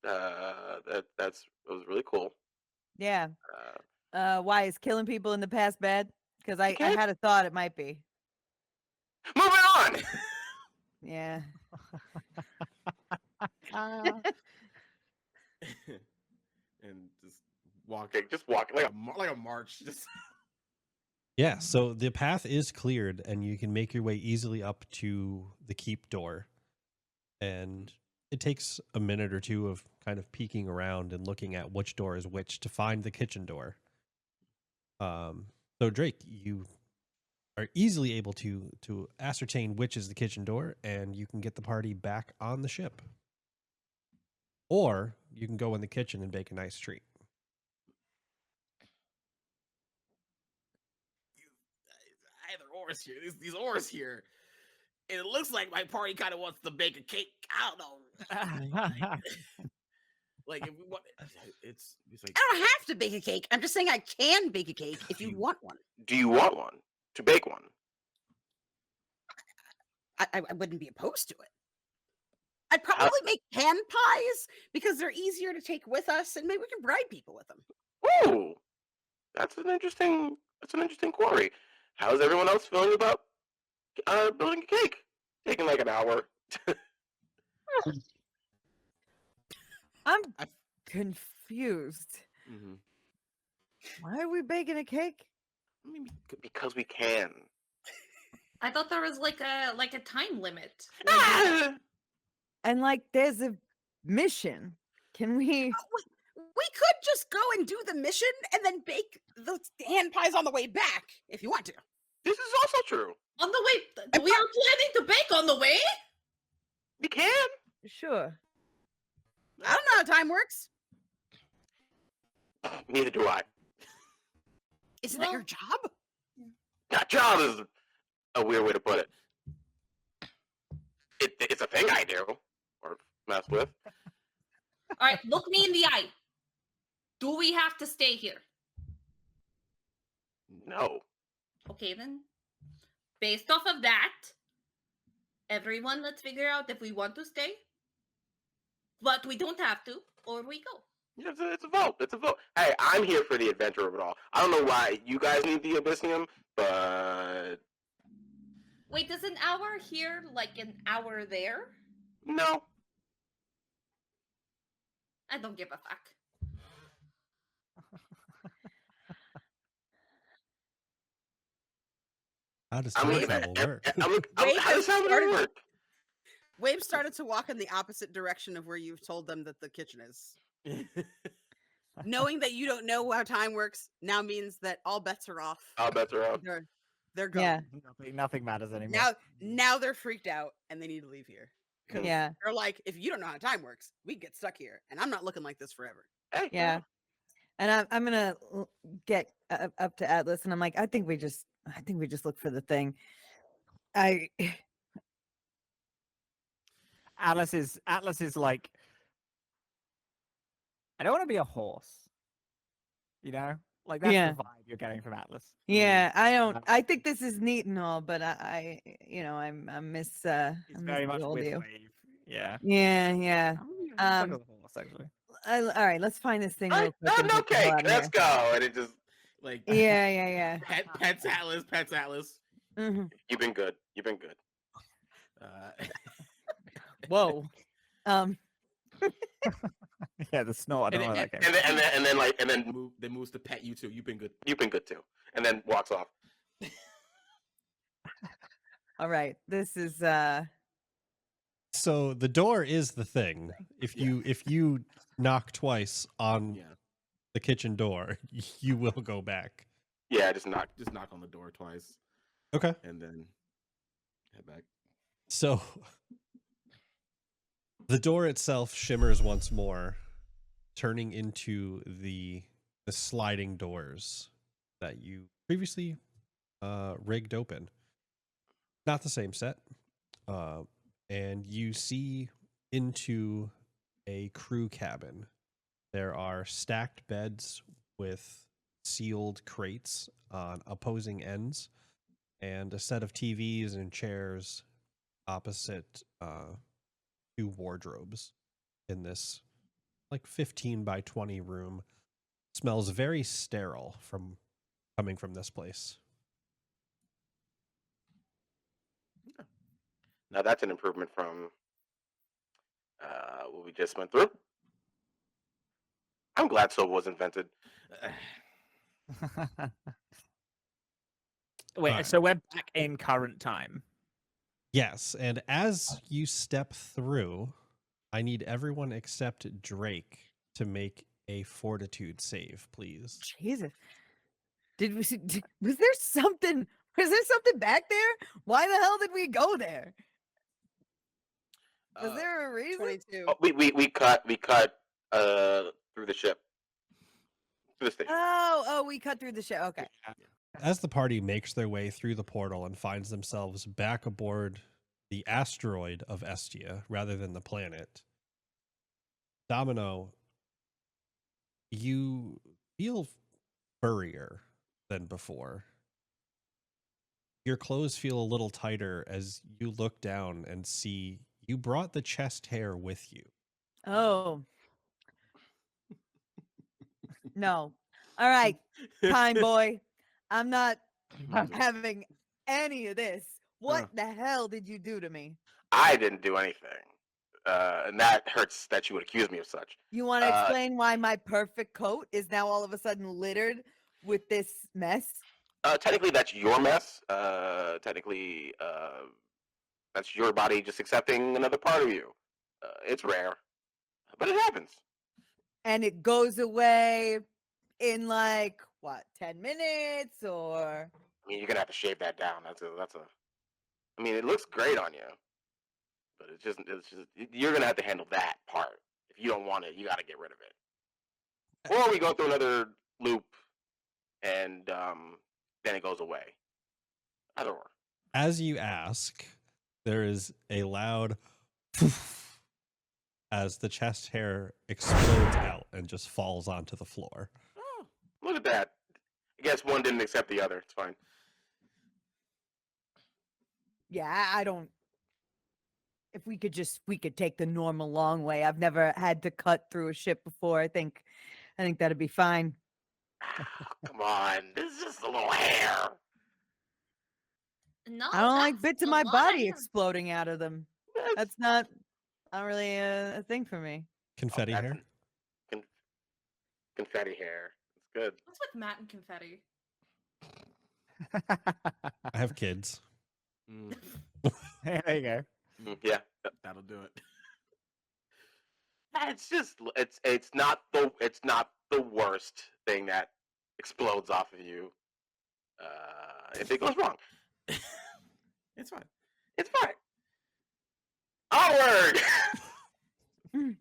That was really cool. Yeah. Uh, Why is killing people in the past bad? Because I Okay. had a thought it might be. moving on. Yeah. And just walk like a march. Just Yeah, so the path is cleared and you can make your way easily up to the keep door. And it takes a minute or two of kind of peeking around and looking at which door is which to find the kitchen door. So Drake, you are easily able to ascertain which is the kitchen door, and you can get the party back on the ship. Or you can go in the kitchen and bake a nice treat. either ors here. These ors here. And it looks like my party kind of wants to bake a cake. I don't know. Like if we want, it's like. I don't have to bake a cake. I'm just saying I can bake a cake if you want one. Do you want one to bake one? I wouldn't be opposed to it. I'd probably make pan pies because they're easier to take with us, and maybe we can bribe people with them. Ooh, that's an interesting quarry. How's everyone else feeling about building a cake? Taking like an hour. I'm confused. Mm-hmm. Why are we baking a cake? I mean, because we can. I thought there was like a time limit. Ah! And like there's a mission. Can we We could just go and do the mission and then bake the hand pies on the way back if you want to. This is also true. On the way, we are planning to bake on the way. We can. Sure. I don't know how time works. Neither do I. Isn't that your Well- job? That job is a weird way to put it. It's a thing I do or mess with. All right, look me in the eye. Do we have to stay here? No. Okay, then. Based off of that, everyone, let's figure out if we want to stay. But we don't have to, or we go. Yeah, it's a vote. It's a vote. Hey, I'm here for the adventure of it all. I don't know why you guys need the Abyssinium, but Wait, is an hour here like an hour there? no. I don't give a fuck. How does I'm time looking travel at. work? Wave How does has that started- work? Wave started to walk in the opposite direction of where you've told them that the kitchen is. Knowing that you don't know how time works now means that all bets are off. All bets are off. They're gone. Yeah. Nothing matters anymore. Now they're freaked out and they need to leave here. 'Cause Yeah. they're like, if you don't know how time works, we get stuck here, and I'm not looking like this forever. Hey, Yeah. And I'm gonna get up to Atlas, and I'm like, I think we just look for the thing. Atlas is like, I don't want to be a horse. You know, like that's Yeah. the vibe you're getting from Atlas. Yeah, I don't. Um, I think this is neat and all, but I I miss. I It's miss very the much old with you. Wave. Yeah. Yeah, yeah. I'm stuck with a horse, actually. All right, let's find this thing real quick. I'm and get the hell okay. out of Let's here. go. And it just Like Yeah, yeah, Pets Atlas, Pets Atlas. yeah. Hmm. you've been good. You've been good. Whoa. Yeah, the snort. I don't know where that came And then They moves to pet you too. You've been good. you've been good too. And then walks off. All right, this is So the door is the thing. If you knock twice on Yeah. the kitchen door, you will go back. Yeah, just knock. Just knock on the door twice Okay. and then head back. So the door itself shimmers once more, turning into the sliding doors that you previously rigged open. Not the same set. And you see into a crew cabin. There are stacked beds with sealed crates on opposing ends, and a set of TVs and chairs opposite two wardrobes in this like 15 by 20 room. Smells very sterile coming from this place. Now that's an improvement from what we just went through. I'm glad soap was invented. Wait, Alright. so we're back in current time. Yes, and as you step through, I need everyone except Drake to make a fortitude save, please. Jesus. Was there something back there? Why the hell did we go there? Was there a reason? 22. Oh, we cut through the ship. Through the station. Oh, we cut through the ship. Okay. As the party makes their way through the portal and finds themselves back aboard the asteroid of Estia rather than the planet, Domino, you feel furrier than before. Your clothes feel a little tighter as you look down and see you brought the chest hair with you. Oh. No. All right, Pine Boy. I'm not having any of this. What the hell did you do to me? I didn't do anything. And that hurts that you would accuse me of such. You want to explain why my perfect coat is now all of a sudden littered with this mess? Technically, that's your mess. Technically, that's your body just accepting another part of you. It's rare, but it happens. And it goes away in like what, 10 minutes or? I mean, you're gonna have to shave that down. That's a. I mean, it looks great on you, but it's just you're gonna have to handle that part. If you don't want it, you got to get rid of it. Or we go through another loop, and then it goes away. Either or. As you ask, there is a loud as the chest hair explodes out and just falls onto the floor. Oh, look at that. I guess one didn't accept the other. It's fine. Yeah, I don't. If we could take the normal long way. I've never had to cut through a ship before. I think that'd be fine. Come on, this is just a little hair. No, I don't like that's bits of a my lot body hair. exploding out of them. That's That's not really a thing for me. Confetti that's hair. confetti hair. It's good. What's with Matt and confetti? I have kids. Mm, There you go. Yeah, that'll do it. it's just it's not the worst thing that explodes off of you. If it goes wrong, It's fine. it's fine. Onward. You're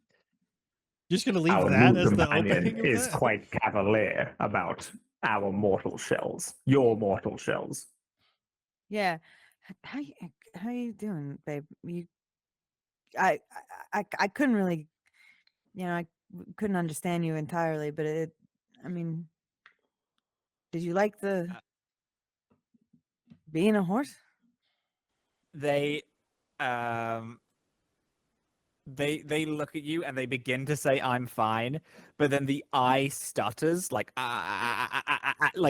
just gonna leave Our that new as the companion opening of is that? quite cavalier about our mortal shells. Your mortal shells. Yeah. How you doing, babe? I couldn't really, I couldn't understand you entirely, but I mean, did you like the being a horse? They they look at you and they begin to say I'm fine, but then the eye stutters like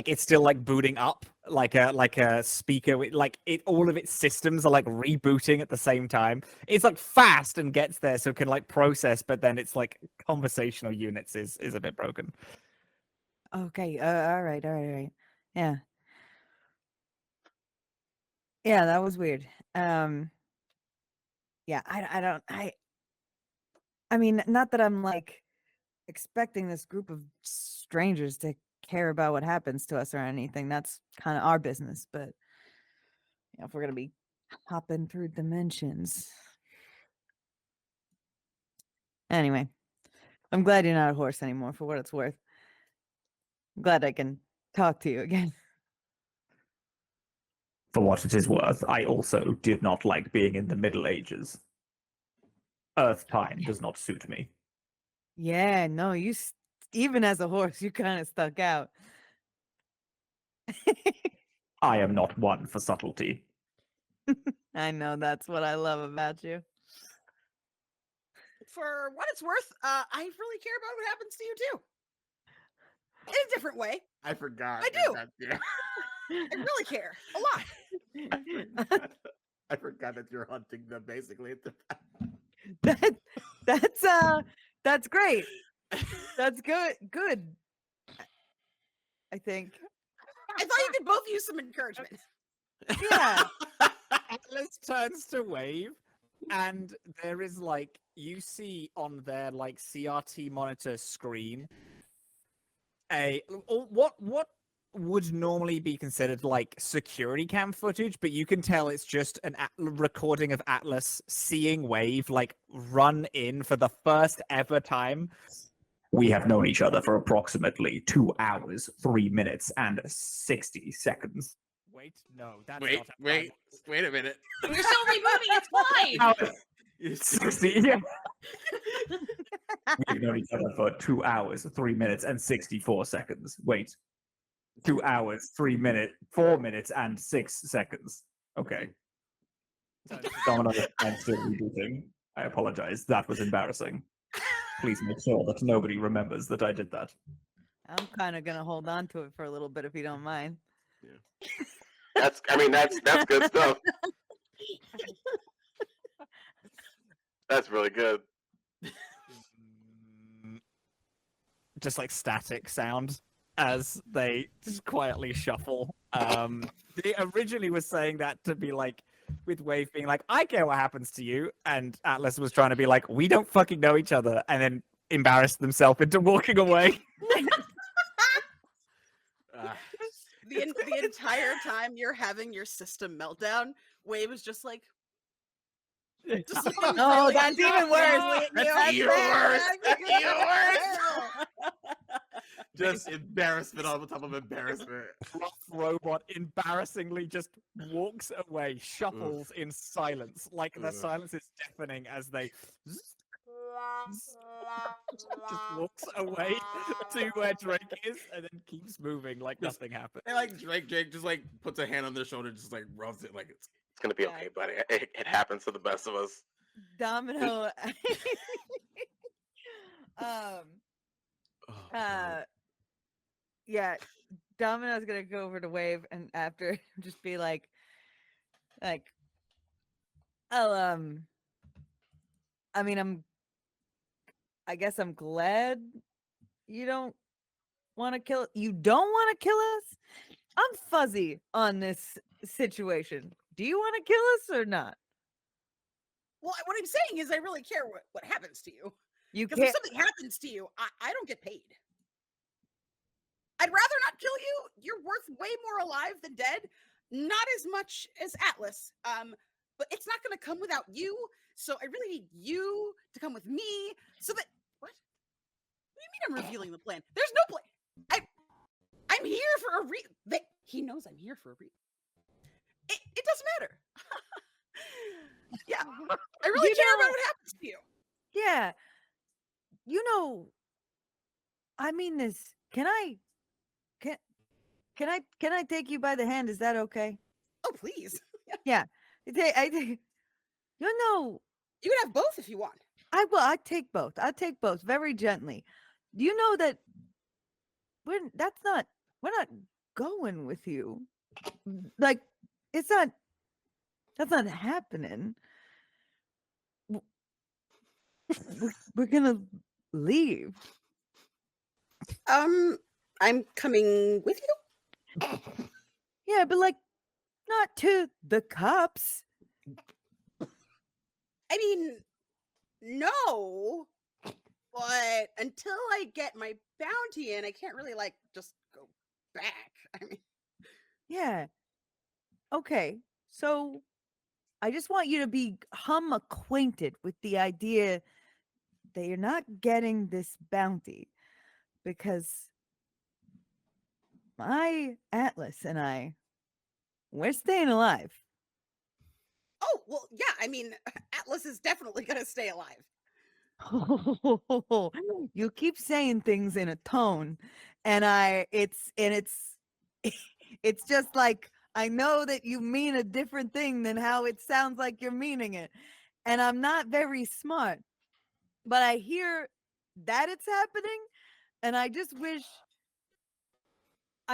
it's still like booting up like a speaker with like it all of its systems are like rebooting at the same time. It's like fast and gets there so it can like process, but then it's like conversational units is a bit broken. Okay. All right. Yeah. Yeah, that was weird. Yeah, I mean, not that I'm like expecting this group of strangers to care about what happens to us or anything. That's kind of our business, but if we're gonna be hopping through dimensions. Anyway, I'm glad you're not a horse anymore, for what it's worth. I'm glad I can talk to you again. For what it is worth, I also did not like being in the Middle Ages. Earth time does not suit me. Yeah, no, even as a horse, you kind of stuck out. I am not one for subtlety. I know, that's what I love about you. For what it's worth, I really care about what happens to you too. In a different way. I forgot. I do. Yeah. I really care a lot. I forgot that you're hunting them basically. That's great. That's good. I think. I thought you could both use some encouragement. Yeah. Atlas turns to wave, and there is like you see on their like CRT monitor screen what would normally be considered like security cam footage, but you can tell it's just an recording of Atlas seeing Wave like run in for the first ever time. We have known each other for approximately 2 hours, 3 minutes, and 60 seconds. Wait, no, that's Wait, not how wait, time works. wait a minute. You're still rebooting. It's fine. 60, yeah. We've known each other for 2 hours, 3 minutes, and 64 seconds. Wait. 2 hours, 3 minutes, 4 minutes, and 6 seconds. Okay. Domino and still rebooting. I apologize. That was embarrassing. Please make sure that nobody remembers that I did that. I'm kind of gonna hold on to it for a little bit if you don't mind. That's good stuff. That's really good. Just like static sound as they just quietly shuffle. They originally was saying that to be like with Wave being like, I care what happens to you, and Atlas was trying to be like, we don't fucking know each other, and then embarrassed themselves into walking away. The entire time you're having your system meltdown, Wave is just like, Oh, that's even worse. That's even worse. That's even worse. Just embarrassment on top of embarrassment. Rough robot embarrassingly just walks away, shuffles in silence, like the silence is deafening as they just walks away to where Drake is and then keeps moving like Just- nothing happened. And like Drake just like puts a hand on their shoulder, just like rubs it like it's. It's gonna be Yeah. okay, buddy. It happens to the best of us. Domino. Oh, God. Yeah, Domino's gonna go over to Wave and after just be like, oh, I mean, I guess I'm glad you don't want to kill. You don't want to kill us. I'm fuzzy on this situation. Do you want to kill us or not? Well, what I'm saying is I really care what happens to you. You Because if can't. something happens to you, I don't get paid. I'd rather not kill you. You're worth way more alive than dead. Not as much as Atlas. But it's not going to come without you. So I really need you to come with me so that... What? What do you mean I'm revealing the plan? There's no plan. I'm here for a reason. He knows I'm here for a reason. It doesn't matter. Yeah. I really care about what happens to you. Yeah. You know, I mean this. Can I take you by the hand? Is that okay? Oh, please. Yeah. I think you know, You can have both if you want. I will. I take both. I take both very gently. You know that we're not going with you. Like it's not. That's not happening. We're gonna leave. I'm coming with you. Yeah, but like not to the cops. I mean, no. But until I get my bounty in, I can't really like just go back. I mean, Yeah. Okay. So I just want you to be acquainted with the idea that you're not getting this bounty because my Atlas and we're staying alive. oh well, yeah. I mean, Atlas is definitely gonna stay alive. You keep saying things in a tone, and it's it's just like I know that you mean a different thing than how it sounds like you're meaning it, and I'm not very smart, but I hear that it's happening, and I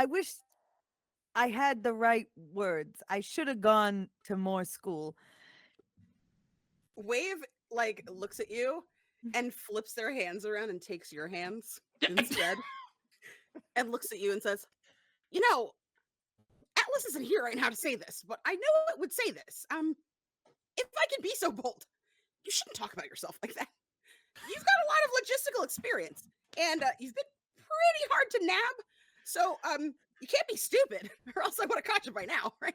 wish I had the right words. I should have gone to more school. Wave like looks at you and flips their hands around and takes your hands instead, and looks at you and says, "You know, Atlas isn't here right now to say this, but I know it would say this. If I can be so bold, you shouldn't talk about yourself like that. You've got a lot of logistical experience, and you've been pretty hard to nab. So, you can't be stupid, or else I would have caught you by now, right?"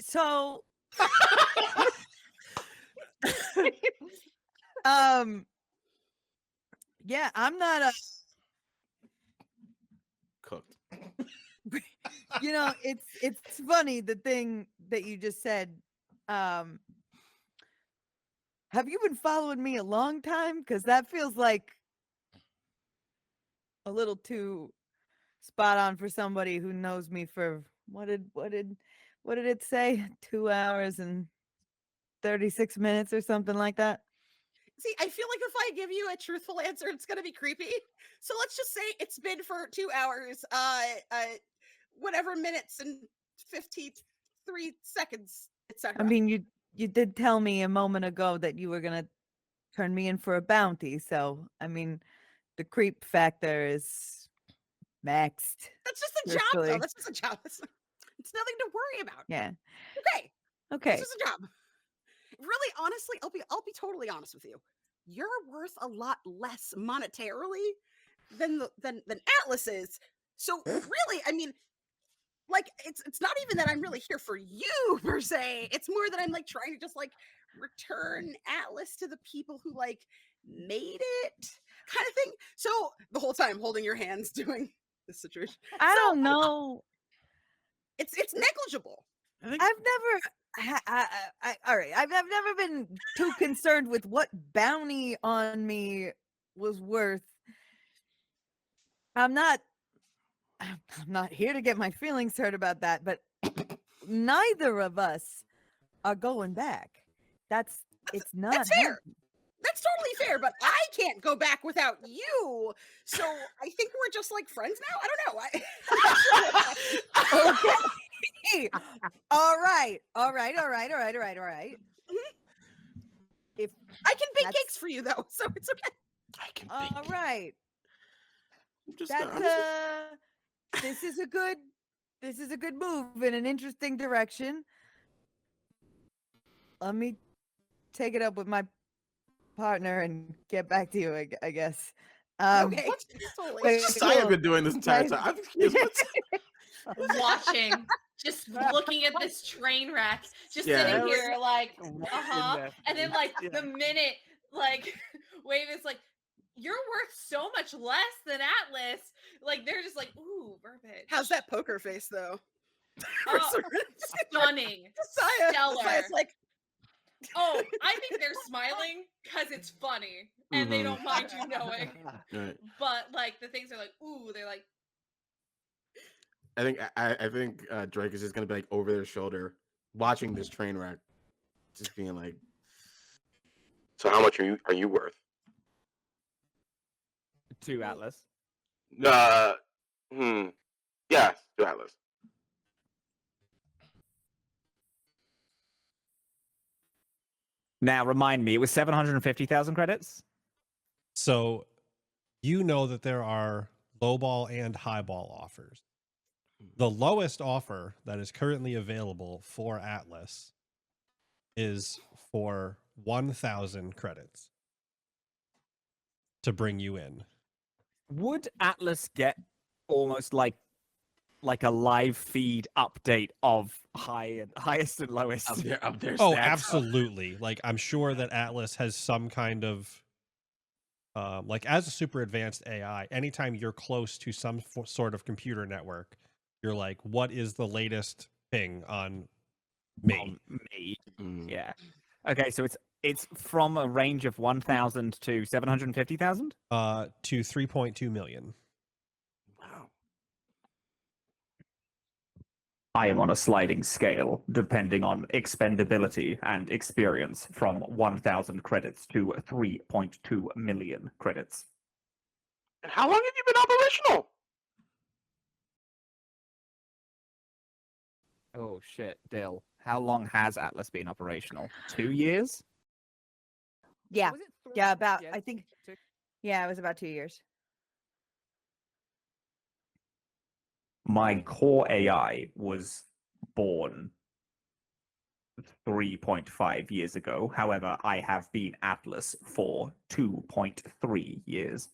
So yeah, I'm not Cooked. you know, it's funny the thing that you just said. Have you been following me a long time? Because that feels like a little too spot on for somebody who knows me for what did it say? 2 hours and 36 minutes or something like that. See, I feel like if I give you a truthful answer, it's gonna be creepy. So let's just say it's been for 2 hours, whatever minutes and 53 seconds, etc. I mean, you did tell me a moment ago that you were gonna turn me in for a bounty, so I mean, the creep factor is maxed. That's just a job, though. Truthfully. That's just a job. It's nothing to worry about. Yeah. Okay. Okay. It's just a job. Really, honestly, I'll be totally honest with you. You're worth a lot less monetarily than Atlas is. So really, I mean, like it's not even that I'm really here for you per se. It's more that I'm like trying to just like return Atlas to the people who like made it, kind of thing. So the whole time holding your hands doing this situation. I So, don't know. It's negligible. I've never all right. I've never been too concerned with what bounty on me was worth. I'm not here to get my feelings hurt about that, but neither of us are going back. It's not That's fair. happening. That's totally fair, but I can't go back without you. So I think we're just like friends now. I don't know. Okay. All right. If I can bake That's- cakes for you though, so it's okay. I can all bake. right, I'm just, that's I'm just- this is a good move in an interesting direction. Let me take it up with my partner and get back to you, I guess. Okay. What's wait, Josiah cool. been doing this entire Nice. time? I'm confused. Watching, just looking at this train wreck, just Yeah. sitting here like, What's in uh-huh. there And then for like you? the minute like Wave is like, you're worth so much less than Atlas. Like they're just like, ooh, verbiage. How's that poker face though? Oh, stunning. Stellar. Josiah's like, Oh, I think they're smiling because it's funny and they don't mind you knowing. Right. But like the things are like, ooh, they're like, I think Drake is just gonna be like over their shoulder, watching this train wreck, just being like, So how much are you worth? To Atlas. Yes, to Atlas. Now remind me, it was 750,000 credits. So you know that there are lowball and highball offers. The lowest offer that is currently available for Atlas is for 1,000 credits to bring you in. Would Atlas get almost like a live feed update of highest and lowest? up there. Oh, stats. absolutely. Like, I'm sure that Atlas has some kind of like, as a super advanced AI, anytime you're close to some sort of computer network, you're like, what is the latest thing on me? Me. Mm. Yeah. Okay, so it's from a range of 1,000 to 750,000. To 3.2 million. Wow. I am on a sliding scale, depending on expendability and experience, from 1,000 credits to 3.2 million credits. And how long have you been operational? Oh shit, Dill. How long has Atlas been operational? 2 years? Yeah. Was it Yeah, 3? about Yeah, I think 2. yeah, it was about 2 years. My core AI was born 3.5 years ago. However, I have been Atlas for 2.3 years.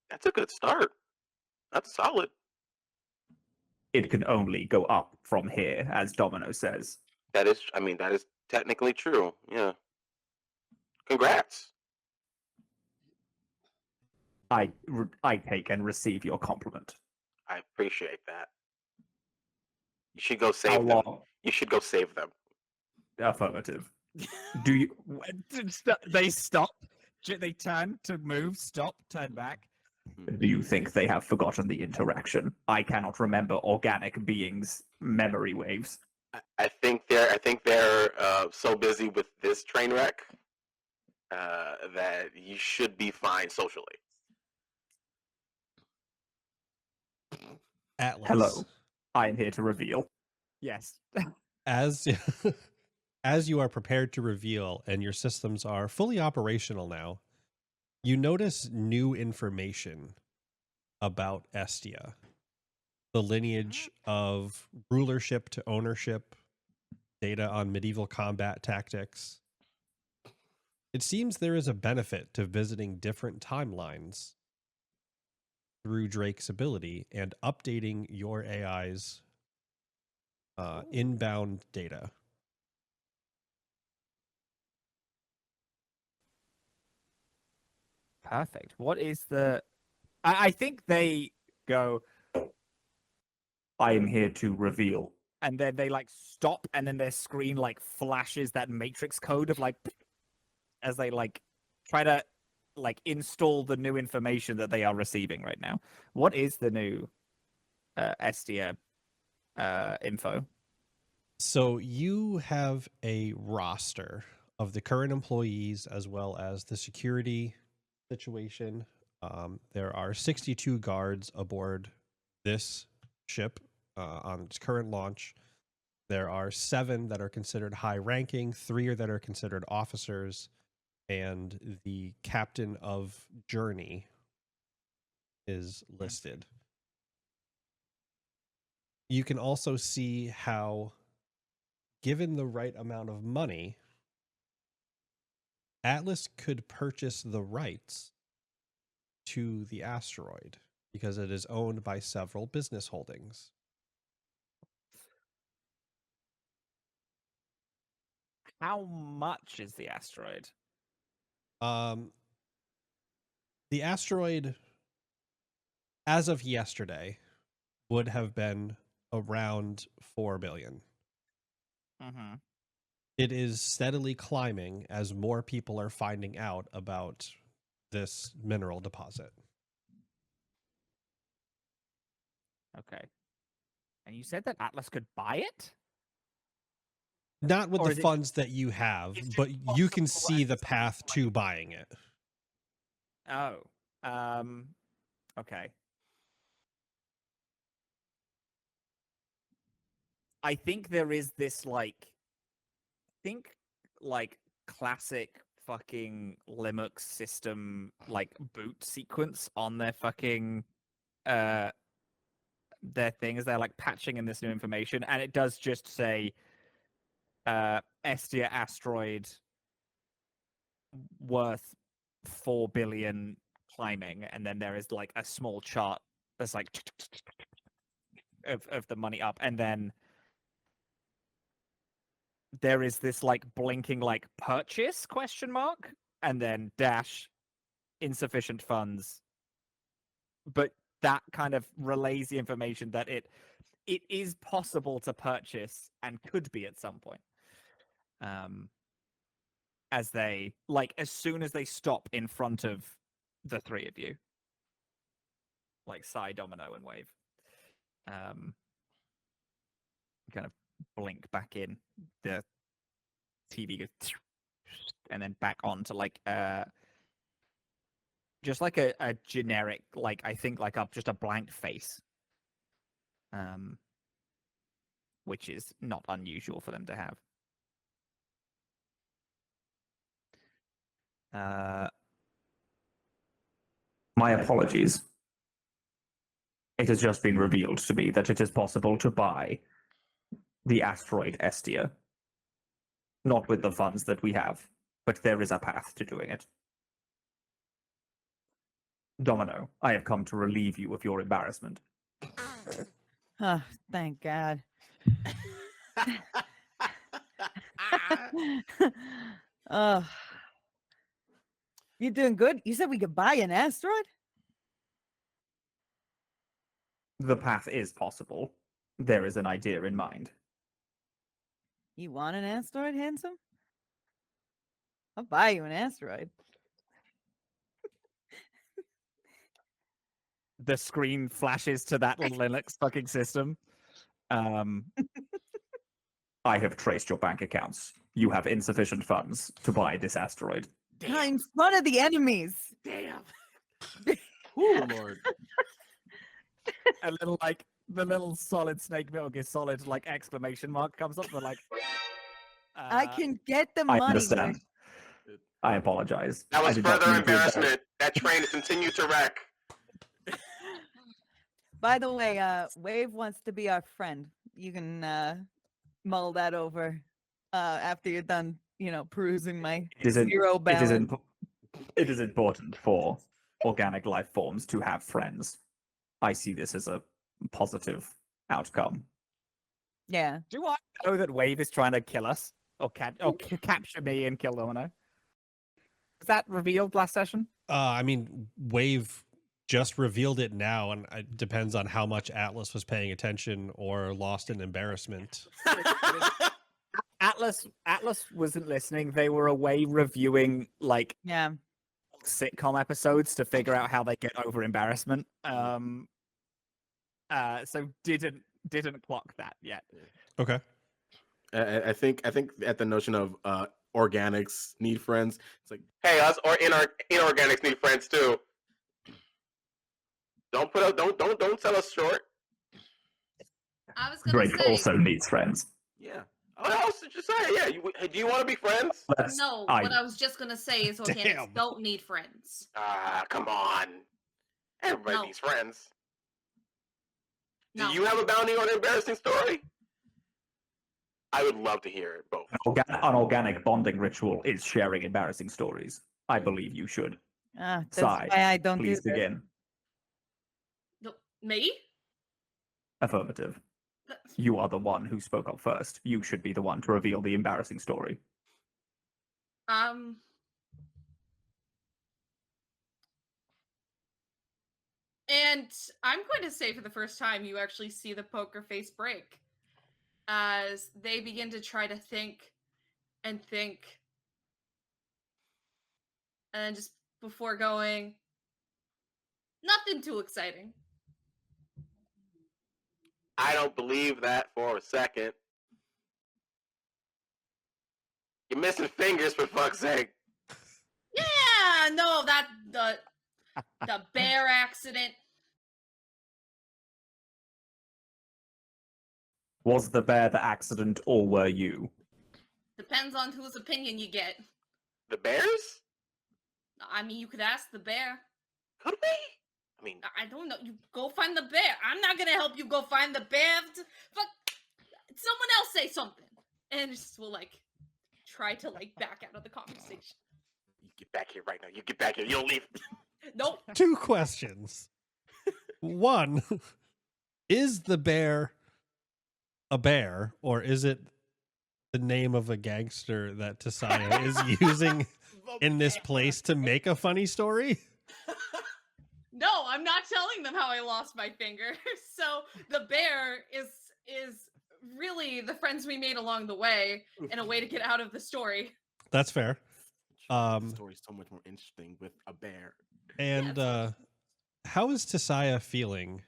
That's a good start. That's solid. It can only go up from here, as Domino says. That is technically true. Yeah. Congrats. I take and receive your compliment. I appreciate that. You should go How save them. long? You should go save them. Affirmative. Do you? They stop. They turn to move, stop, turn back. Do you think they have forgotten the interaction? I cannot remember organic beings' memory waves. I think they're so busy with this train wreck that you should be fine socially. Atlas. Hello. I am here to reveal. Yes. As as you are prepared to reveal and your systems are fully operational now, you notice new information about Estia. The lineage of rulership to ownership, data on medieval combat tactics. It seems there is a benefit to visiting different timelines through Drake's ability and updating your AI's inbound data. Perfect. What is the? I think they go. I am here to reveal and then they like stop, and then their screen like flashes that matrix code of like as they like try to like install the new information that they are receiving right now. What is the new Estia info? So you have a roster of the current employees as well as the security situation. There are 62 guards aboard this ship on its current launch. There are 7 that are considered high ranking, 3 that are considered officers, and the captain of Journey is listed. You can also see how, given the right amount of money, Atlas could purchase the rights to the asteroid because it is owned by several business holdings. How much is the asteroid? The asteroid, as of yesterday, would have been around 4 billion. Mm-hmm. It is steadily climbing as more people are finding out about this mineral deposit. Okay. And you said that Atlas could buy it? Not with Or the is it- funds that you have, is it but you can possible see at the some path point- to buying it. Oh. Okay. I think there is this like classic fucking Linux system like boot sequence on their fucking their things. They're like patching in this new information, and it does just say Estia asteroid worth 4 billion climbing, and then there is like a small chart that's like of the money up, and then there is this like blinking like purchase question mark, and then dash insufficient funds. But that kind of relays the information that it is possible to purchase and could be at some point. As they like as soon as they stop in front of the 3 of you. Like Psy, Domino, and Wave. Kind of blink back in. The TV goes and then back on to like just like a generic, like I think like just a blank face. Which is not unusual for them to have. My apologies. It has just been revealed to me that it is possible to buy the asteroid Estia. Not with the funds that we have, but there is a path to doing it. Domino, I have come to relieve you of your embarrassment. Oh, thank God. Oh, you're doing good. You said we could buy an asteroid? The path is possible. There is an idea in mind. You want an asteroid, handsome? I'll buy you an asteroid. The screen flashes to that Linux fucking system. I have traced your bank accounts. You have insufficient funds to buy this asteroid. I'm in front of the enemies. Damn. Oh Lord. A little like the little solid Snake Metal Gear Solid like exclamation mark comes up. But like, I can get the I money. understand. I apologize. That I was did not further mean to embarrass- embarrassment. That train continued to wreck. By the way, Wave wants to be our friend. You can mull that over after you're done, perusing my It is, zero balance. it is important for organic life forms to have friends. I see this as a positive outcome. Yeah. do I know that Wave is trying to kill us or capture me and kill Domino? Was that revealed last session? I mean, Wave just revealed it now, and it depends on how much Atlas was paying attention or lost in embarrassment. Atlas wasn't listening. They were away reviewing like Yeah. sitcom episodes to figure out how they get over embarrassment. So didn't clock that yet. Okay. I think at the notion of organics need friends, it's like, Hey, us or inorganics need friends too. Don't sell us short. I was gonna Drake say also needs friends. yeah. Oh, I was just saying, yeah. Do you want to be friends? no. What I was just gonna say is organics Damn. don't need friends. Come on. Everybody No. needs friends. No. Do you have a bounty on an embarrassing story? I would love to hear it both. An organic bonding ritual is sharing embarrassing stories. I believe you should. That's Sigh. why I don't Please do this. begin. No, me? Affirmative. You are the one who spoke up first. You should be the one to reveal the embarrassing story. And I'm going to say for the first time, you actually see the poker face break as they begin to try to think, and then just before going, nothing too exciting. I don't believe that for a second. You're missing fingers, for fuck's sake. Yeah, no, the bear accident. Was the bear the accident, or were you? Depends on whose opinion you get. The bears? I mean, you could ask the bear. Could we? I mean, I don't know. You go find the bear. I'm not gonna help you go find the bear. But someone else say something, and just will like try to like back out of the conversation. you get back here right now. You get back here. You don't leave. Nope. 2 questions. 1, is the bear a bear, or is it the name of a gangster that Tasaya is using in this place to make a funny story? No, I'm not telling them how I lost my finger. So the bear is really the friends we made along the way and a way to get out of the story. That's fair. The story's so much more interesting with a bear. And how is Tasaya feeling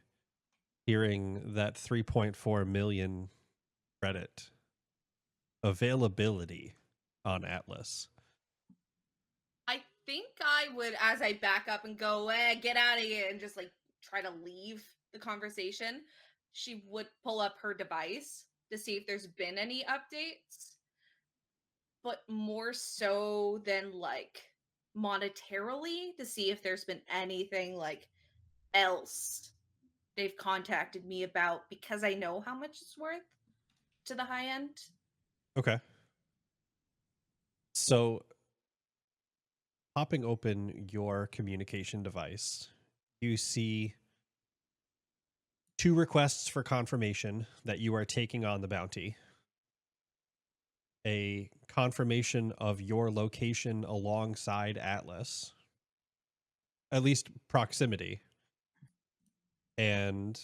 hearing that 3.4 million credit availability on Atlas? I think I would, as I back up and go, get out of here, and just like try to leave the conversation, she would pull up her device to see if there's been any updates, but more so than like monetarily to see if there's been anything like else they've contacted me about, because I know how much it's worth to the high end. Okay. So, popping open your communication device, you see 2 requests for confirmation that you are taking on the bounty. A confirmation of your location alongside Atlas, at least proximity, and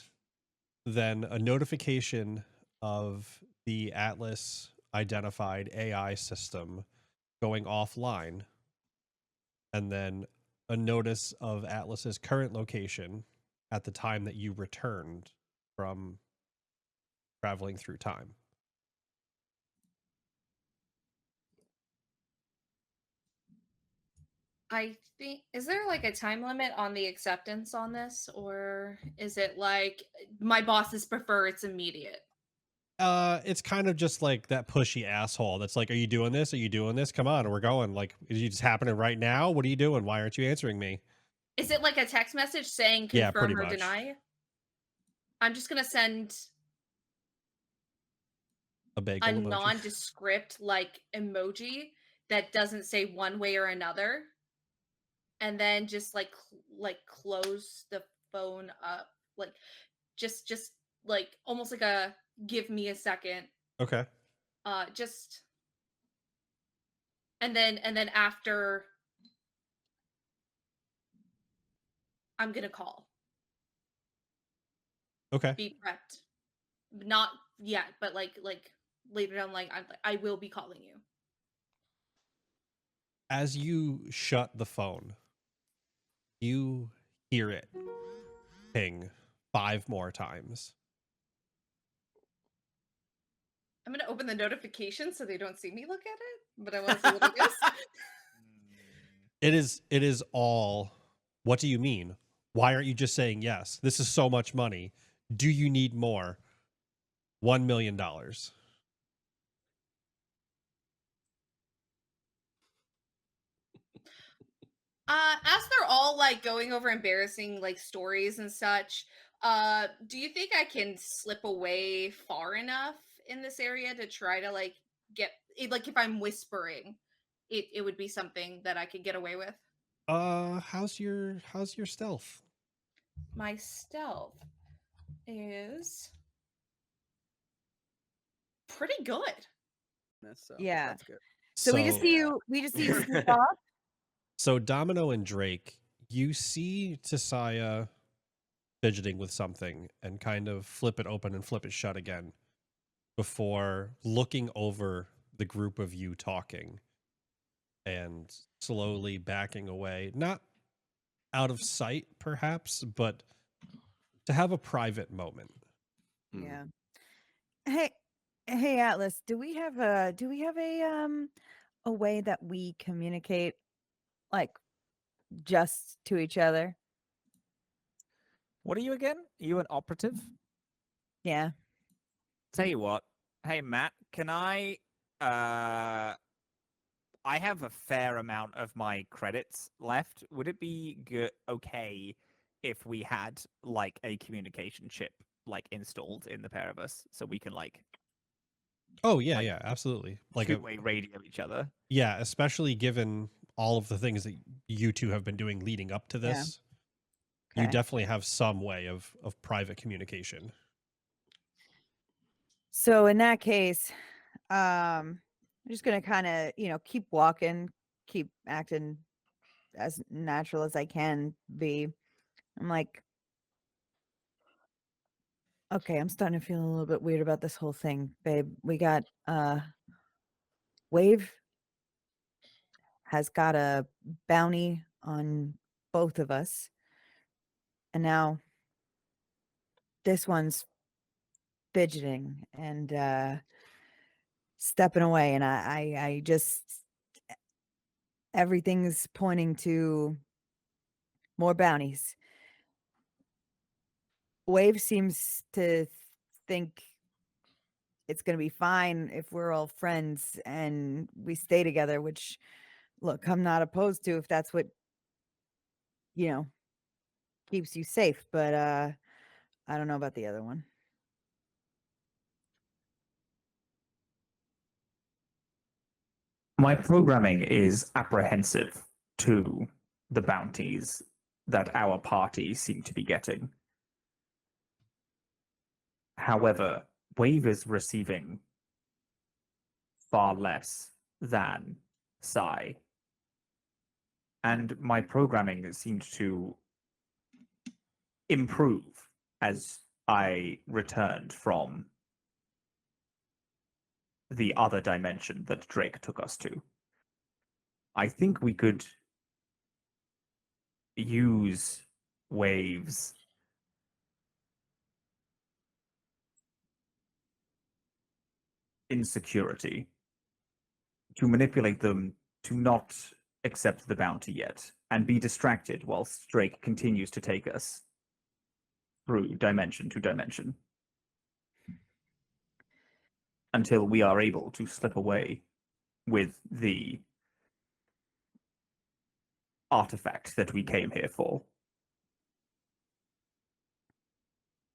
then a notification of the Atlas identified AI system going offline, and then a notice of Atlas's current location at the time that you returned from traveling through time. I think, is there like a time limit on the acceptance on this, or is it like my bosses prefer it's immediate? It's kind of just like that pushy asshole that's like, are you doing this? Are you doing this? Come on, we're going. Like, is it just happening right now? What are you doing? Why aren't you answering me? Is it like a text message saying Yeah, confirm pretty or much. deny? I'm just gonna send A a bagel emoji. nondescript like emoji that doesn't say one way or another, and then just like close the phone up, like just like almost like a give me a second, Okay. just and then after I'm gonna call. Okay. Be prepped. Not yet, but like later down, like I will be calling you. As you shut the phone, you hear it ping 5 more times. I'm gonna open the notification so they don't see me look at it, but I want to see what it is. It is all, what do you mean? Why aren't you just saying yes? This is so much money. Do you need more? $1 million. As they're all like going over embarrassing like stories and such, do you think I can slip away far enough in this area to try to like get like if I'm whispering, it would be something that I could get away with? How's your stealth? My stealth is pretty good. So Yeah. that's good. So we just see you. We just see you sneak off. So Domino and Drake, you see Tisaya fidgeting with something and kind of flip it open and flip it shut again before looking over the group of you talking and slowly backing away. Not out of sight, perhaps, but to have a private moment. Yeah. Hey, Atlas. Do we have a way that we communicate like just to each other? What are you again? Are you an operative? Yeah. Tell you what. Hey Matt, can I have a fair amount of my credits left. Would it be okay if we had like a communication chip like installed in the pair of us so we can like Oh yeah, yeah, absolutely. Like two-way radio each other? yeah, especially given all of the things that you two have been doing leading up to Yeah. this. You Okay. definitely have some way of private communication. So in that case, I'm just gonna kind of keep walking, keep acting as natural as I can be. I'm like, okay, I'm starting to feel a little bit weird about this whole thing, babe. We got Wave has got a bounty on both of us. And now this one's fidgeting and stepping away. And I just, everything's pointing to more bounties. Wave seems to think it's going to be fine if we're all friends and we stay together, which, look, I'm not opposed to if that's what, keeps you safe. But I don't know about the other one. My programming is apprehensive to the bounties that our party seem to be getting. However, Wave is receiving far less than Psy. And my programming seemed to improve as I returned from the other dimension that Drake took us to. I think we could use Wave's insecurity to manipulate them to not accept the bounty yet and be distracted whilst Drake continues to take us through dimension to dimension until we are able to slip away with the artifact that we came here for.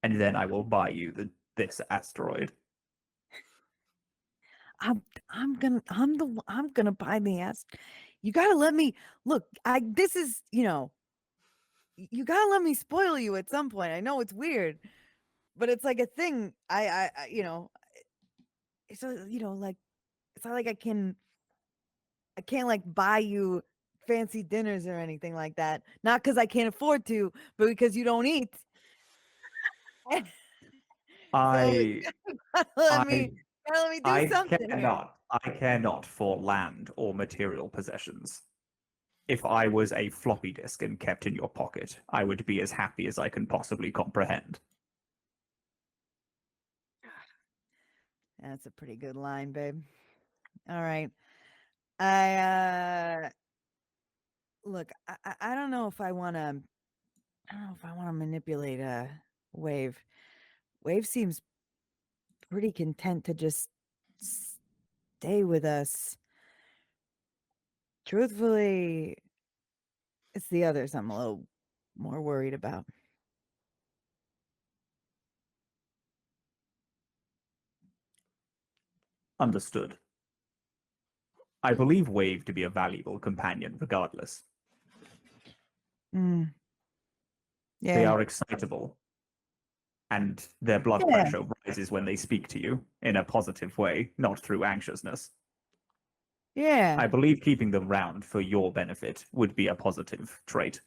And then I will buy you this asteroid. I'm gonna buy the ass. You gotta let me look. This is you gotta let me spoil you at some point. I know it's weird, but it's like a thing. It's like it's not like I can't like buy you fancy dinners or anything like that. Not because I can't afford to, but because you don't eat. I let me I let me do I something here. care not for land or material possessions. If I was a floppy disk and kept in your pocket, I would be as happy as I can possibly comprehend. That's a pretty good line, babe. All right. I look, I don't know if I want to manipulate Wave. Wave seems pretty content to just stay with us. Truthfully, it's the others I'm a little more worried about. Understood. I believe Wave to be a valuable companion regardless. Mm. They Yeah. are excitable, and their blood Yeah. pressure rises when they speak to you in a positive way, not through anxiousness. Yeah. I believe keeping them round for your benefit would be a positive trait.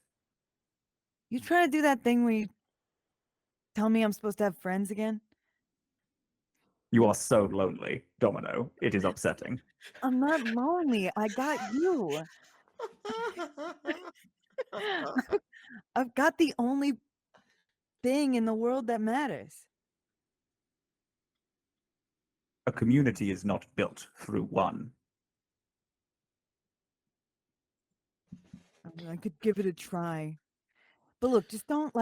You trying to do that thing where you tell me I'm supposed to have friends again? You are so lonely, Domino. It is upsetting. I'm not lonely. I got you. I've got the only thing in the world that matters. A community is not built through one. I could give it a try. But look, just don't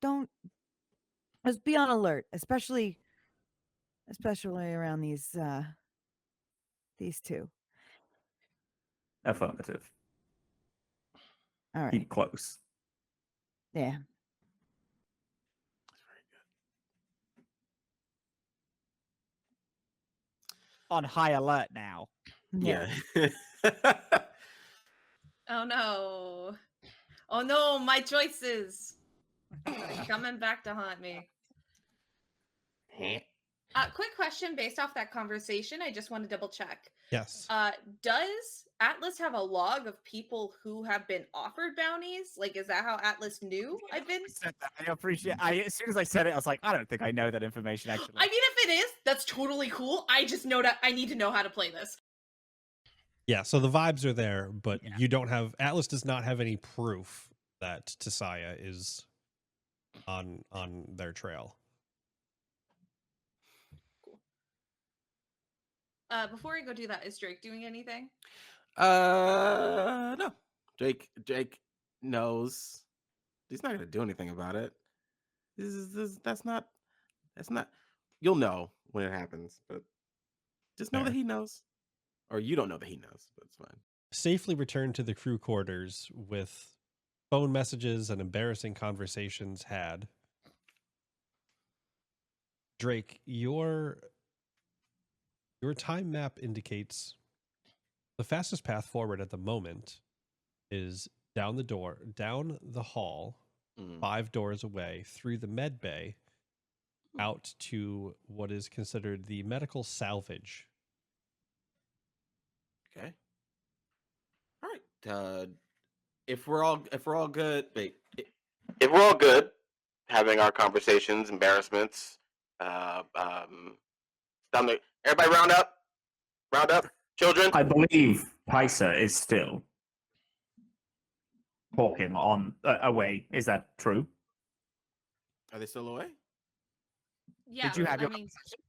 don't just be on alert, especially around these two. Affirmative. All right. Keep close. Yeah. On high alert now. Yeah. Oh no. Oh no, my choices. They're coming back to haunt me. Quick question based off that conversation. I just want to double check. Yes. Does Atlas have a log of people who have been offered bounties? Like, is that how Atlas knew I've been? Said that. I appreciate. As soon as I said it, I was like, I don't think I know that information actually. I mean, if it is, that's totally cool. I just know that I need to know how to play this. Yeah, so the vibes are there, but you don't have Atlas does not have any proof that Tisaya is on their trail. Before I go do that, is Drake doing anything? No. Drake knows he's not gonna do anything about it. That's not. You'll know when it happens, but just know Fair. that he knows, or you don't know that he knows, but it's fine. Safely return to the crew quarters with phone messages and embarrassing conversations had. Drake, your time map indicates the fastest path forward at the moment is down the hall, 5 doors away, through the med bay, out to what is considered the medical salvage. Okay. All right. If we're all good, if we're all good, having our conversations, embarrassments, everybody round up, children. I believe Paisa is still talking on away. Is that true? Are they still away? Yeah. Did you have I your mean, conversation?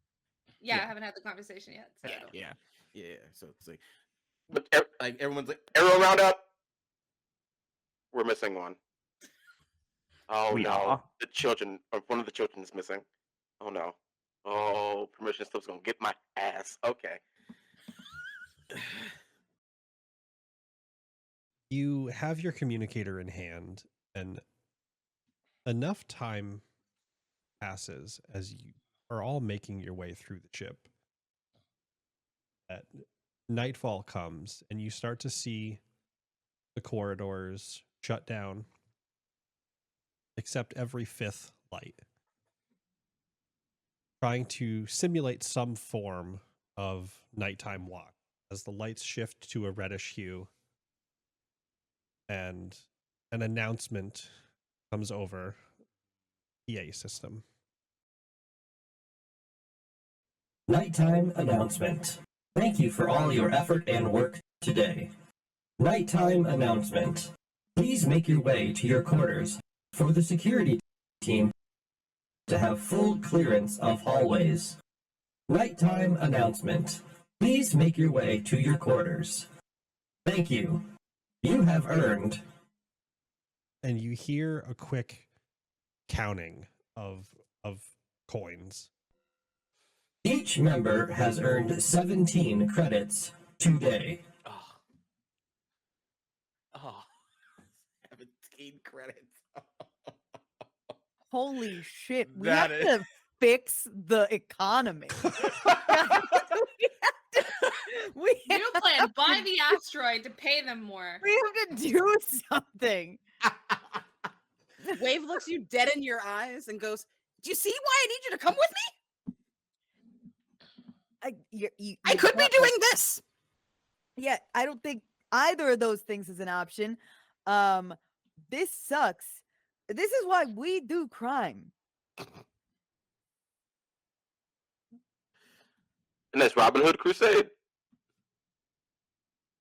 yeah, Yeah. I haven't had the conversation yet. So. Yeah. So it's like, but everyone's like, everyone round up. We're missing one. Oh We no, are. the children. One of the children is missing. Oh no. Oh, permission slip's gonna get my ass. Okay. You have your communicator in hand, and enough time passes as you are all making your way through the chip that nightfall comes and you start to see the corridors shut down except every 5th light, trying to simulate some form of nighttime walk as the lights shift to a reddish hue. and an announcement comes over PA system. Nighttime announcement. Thank you for all your effort and work today. Nighttime announcement. Please make your way to your quarters for the security team to have full clearance of hallways. Nighttime announcement. Please make your way to your quarters. Thank you. You have earned. And you hear a quick counting of coins. Each member has earned 17 credits today. Oh, 17 credits. Holy shit. We That have is- to fix the economy. we New plan: buy the asteroid to pay them more. We have to do something. Wave looks you dead in your eyes and goes, "Do you see why I need you to come with me? I could be doing this." Yeah, I don't think either of those things is an option. This sucks. This is why we do crime. And that's Robin Hood Crusade.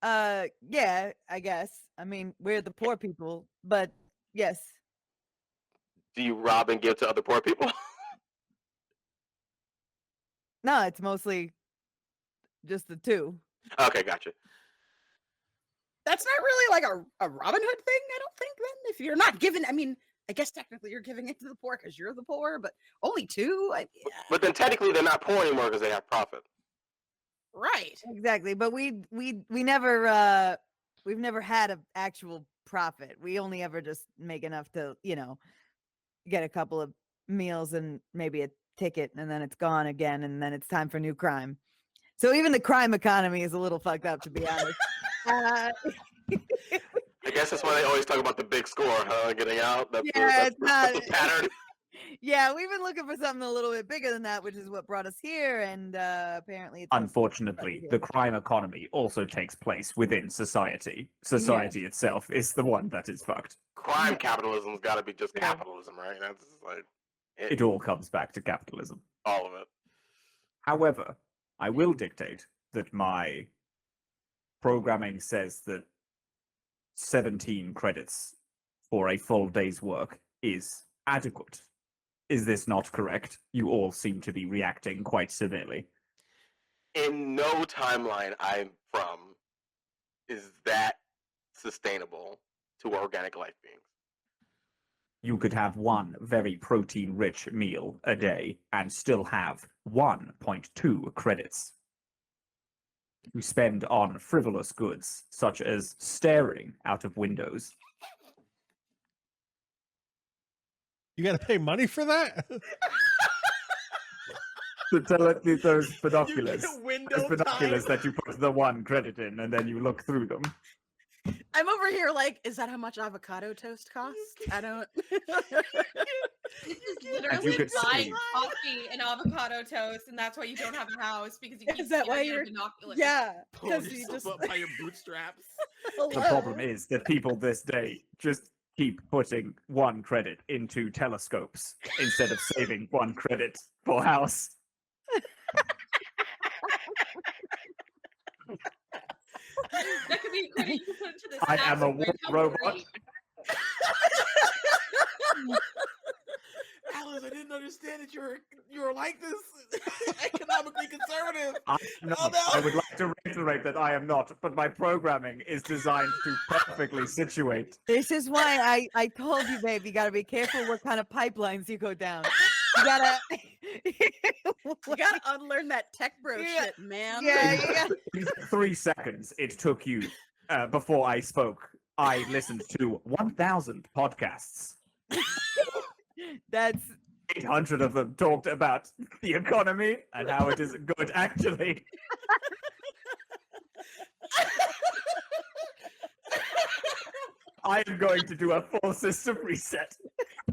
Yeah, I guess. I mean, we're the poor people, but yes. Do you rob and give to other poor people? No, it's mostly just the two. Okay, gotcha. That's not really like a Robin Hood thing, I don't think, then. If you're not giving, I mean, I guess technically you're giving it to the poor because you're the poor, but only two? But then technically they're not poor anymore because they have profit. Right. Exactly, but we never we've never had an actual profit. We only ever just make enough to, get a couple of meals and maybe a ticket, and then it's gone again, and then it's time for new crime. So even the crime economy is a little fucked up, to be honest. I guess that's why they always talk about the big score, huh? Getting out. That's it's not the pattern. Yeah, we've been looking for something a little bit bigger than that, which is what brought us here, and apparently it's Unfortunately, the crime economy also takes place within society. Society itself is the one that is fucked. Crime capitalism's got to be just capitalism, right? That's like It all comes back to capitalism. all of it. However, I will dictate that my programming says that 17 credits for a full day's work is adequate. Is this not correct? You all seem to be reacting quite severely. In no timeline I'm from is that sustainable to organic life beings. You could have one very protein-rich meal a day and still have 1.2 credits to spend on frivolous goods, such as staring out of windows. You got to pay money for that? Those binoculars. Window Those binoculars time. that you put the 1 credit in and then you look through them. I'm over here like, is that how much avocado toast costs? I don't. This is you literally could buying see- coffee and avocado toast, and that's why you don't have a house because you keep Is that why staring at you're? binoculars. Yeah, Pulling because you yourself just. up by your bootstraps. The problem is that people this day just keep putting 1 credit into telescopes instead of saving 1 credit for house. That could be a credit you can put into the I stack am a of war window robot. free. Alice, I didn't understand that you were like this. Economically conservative. I'm not. Oh, no. I would like to reiterate that I am not, but my programming is designed to perfectly situate. This is why I told you, babe, you got to be careful what kind of pipelines you go down. You gotta, You gotta unlearn that tech bro Yeah. shit, man. yeah. In 3 seconds it took you before I spoke. I listened to 1,000 podcasts. That's 800 of them talked about the economy and how it isn't good, actually. I am going to do a full system reset.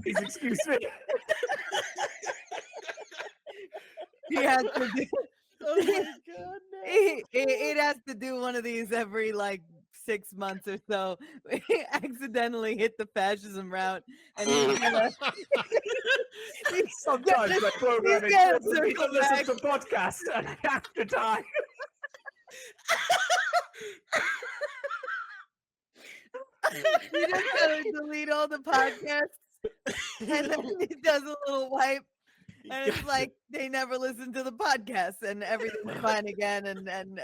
Please excuse me. he has to do. Oh my god, no. It has to do one of these every like 6 months or so, we accidentally hit the fascism route, and he's gonna. Sometimes my programming he's gonna forces me to circle listen back. to podcasts and I have to die. He just gotta delete all the podcasts, and then he does a little wipe, and it's like they never listened to the podcast, and everything's fine again, and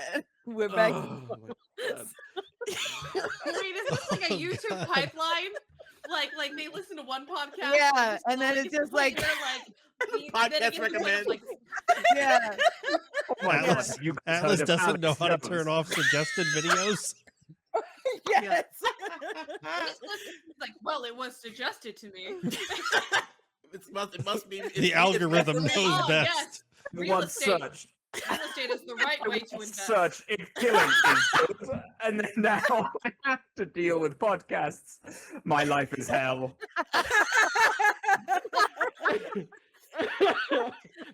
we're back. Oh my God. Wait, is this like a Oh, YouTube God. pipeline? Like they listen to one podcast. Yeah, and then slowly it's gets to just the point like- where, then it Podcast gets to the point of, recommend. like, Yeah, Oh my Atlas, god, you guys Atlas heard of doesn't know Alex how to Jones? turn off suggested videos. yes. just listen, like, well, it was suggested to me. It must be The algorithm knows Oh, best. yes. You Real once estate. searched. Real estate is the right way to invest. Search if killing is good, and then now I have to deal with podcasts. My life is hell.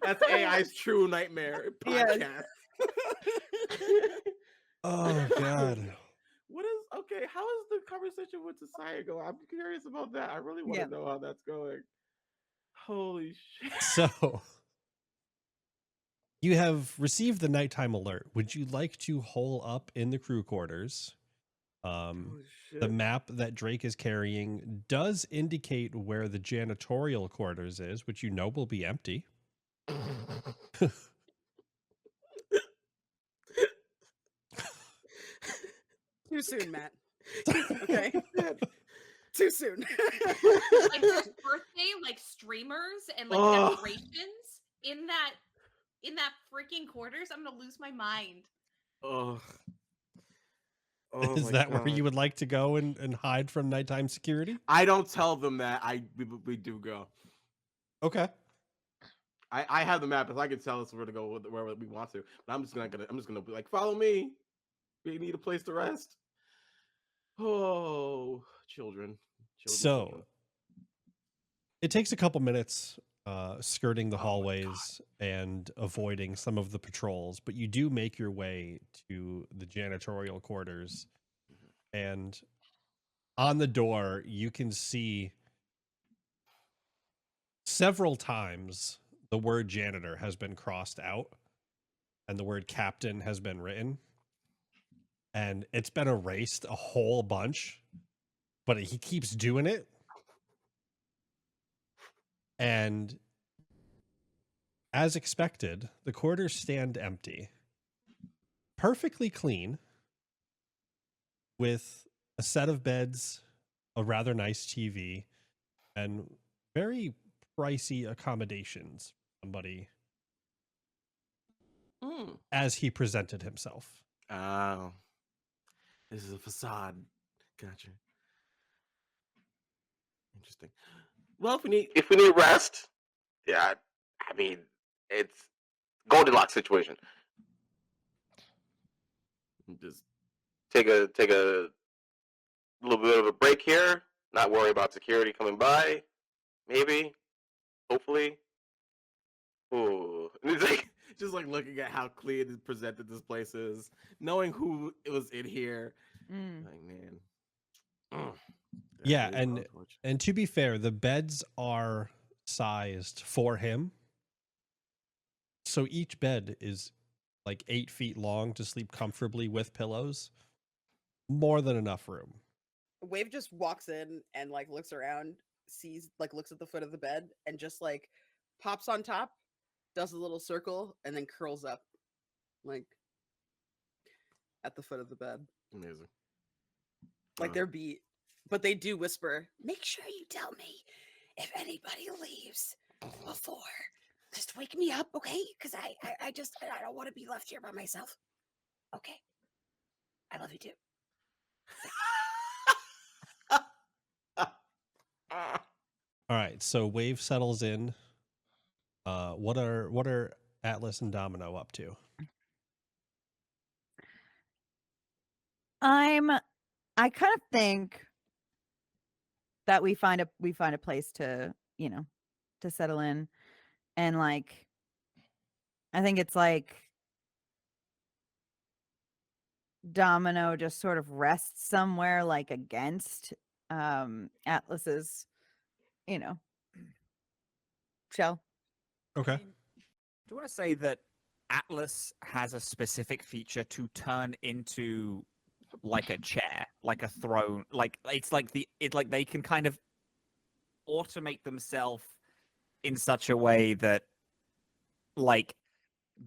That's AI's true nightmare Yes. podcast. Oh God. What is okay? How is the conversation with Society going? I'm curious about that. I really want to Yeah. know how that's going. Holy shit! So you have received the nighttime alert. Would you like to hole up in the crew quarters? Holy shit! The map that Drake is carrying does indicate where the janitorial quarters is, which you know will be empty. Too soon, Matt. Okay. Too soon. Like there's birthday like streamers and like Oh. decorations in that freaking quarters. I'm gonna lose my mind. Oh. Is that where you would like to go and hide from nighttime security? I don't tell them that. We do go. Okay. I have the map. If I can tell us where to go, wherever we want to. But I'm just gonna be like, follow me. We need a place to rest. Oh, children. So it takes a couple minutes skirting the hallways and avoiding some of the patrols, but you do make your way to the janitorial quarters. And on the door, you can see several times the word janitor has been crossed out and the word captain has been written. And it's been erased a whole bunch, but he keeps doing it. And as expected, the quarters stand empty, perfectly clean, with a set of beds, a rather nice TV, and very pricey accommodations. Somebody as he presented himself. Oh, this is a facade. Gotcha. Interesting. Well, If we need rest, yeah, I mean it's Goldilocks situation. just Take a little bit of a break here. Not worry about security coming by. Maybe, hopefully. Ooh, and it's like just like looking at how clean and presented this place is, knowing who it was in here. Like, man. That Yeah, is and unfortunate. and to be fair, the beds are sized for him. So each bed is like 8 feet long to sleep comfortably with pillows. More than enough room. Wave just walks in and like looks around, looks at the foot of the bed and just like pops on top, does a little circle, and then curls up like at the foot of the bed. Amazing. Like they're beat. But they do whisper, make sure you tell me if anybody leaves before. Just wake me up, okay? Because I don't want to be left here by myself. Okay. I love you too. All right, so Wave settles in. What are Atlas and Domino up to? I kind of think that we find a place to, to settle in, and like I think it's like Domino just sort of rests somewhere like against Atlas's, you know, shell. Okay. Do you want to say that Atlas has a specific feature to turn into like a chair, like a throne, like it's like they can kind of automate themselves in such a way that like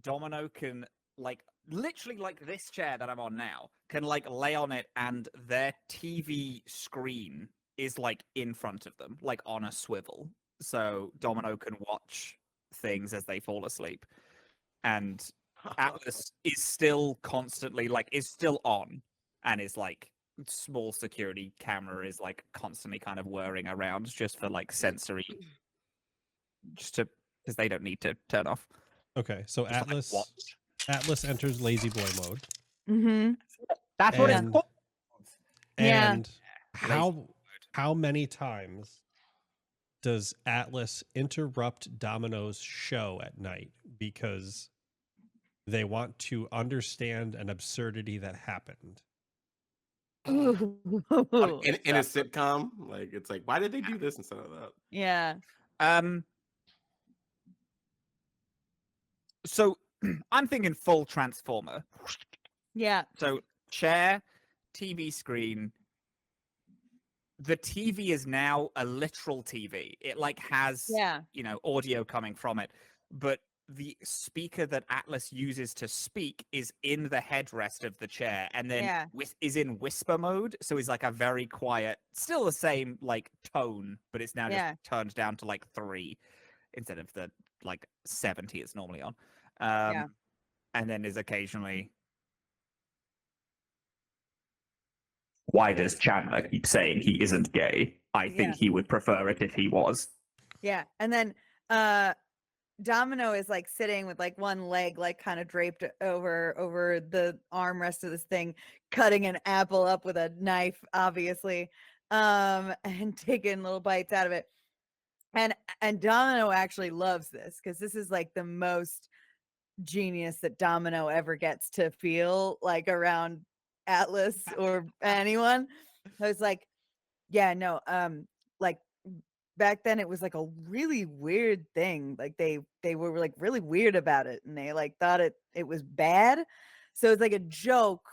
Domino can like literally like this chair that I'm on now can like lay on it and their TV screen is like in front of them, like on a swivel. So Domino can watch things as they fall asleep. And Atlas is still constantly like is still on and is like small security camera is like constantly kind of whirring around just for like sensory just to because they don't need to turn off. Okay. So Just like watch. Atlas enters lazy boy mode. Mm-hmm. That's what it's And- called. Yeah. And how many times does Atlas interrupt Domino's show at night because they want to understand an absurdity that happened? Ooh. In a sitcom, like it's like, why did they do this instead of that? Yeah. So I'm thinking full transformer. Yeah. So chair, TV screen. The TV is now a literal TV. It like has Yeah. you know audio coming from it, but the speaker that Atlas uses to speak is in the headrest of the chair, and then Yeah. is in whisper mode. So it's like a very quiet, still the same like tone, but it's now Yeah. just turned down to like 3 instead of the like 70 it's normally on. Yeah. And then is occasionally Why does Chandler keep saying he isn't gay? I think Yeah. he would prefer it if he was. Yeah. And then Domino is like sitting with like one leg like kind of draped over the armrest of this thing, cutting an apple up with a knife, obviously, and taking little bites out of it. And Domino actually loves this because this is like the most genius that Domino ever gets to feel like around Atlas or anyone. I was like, yeah, no, like back then it was like a really weird thing. Like they were like really weird about it and they like thought it was bad. So it's like a joke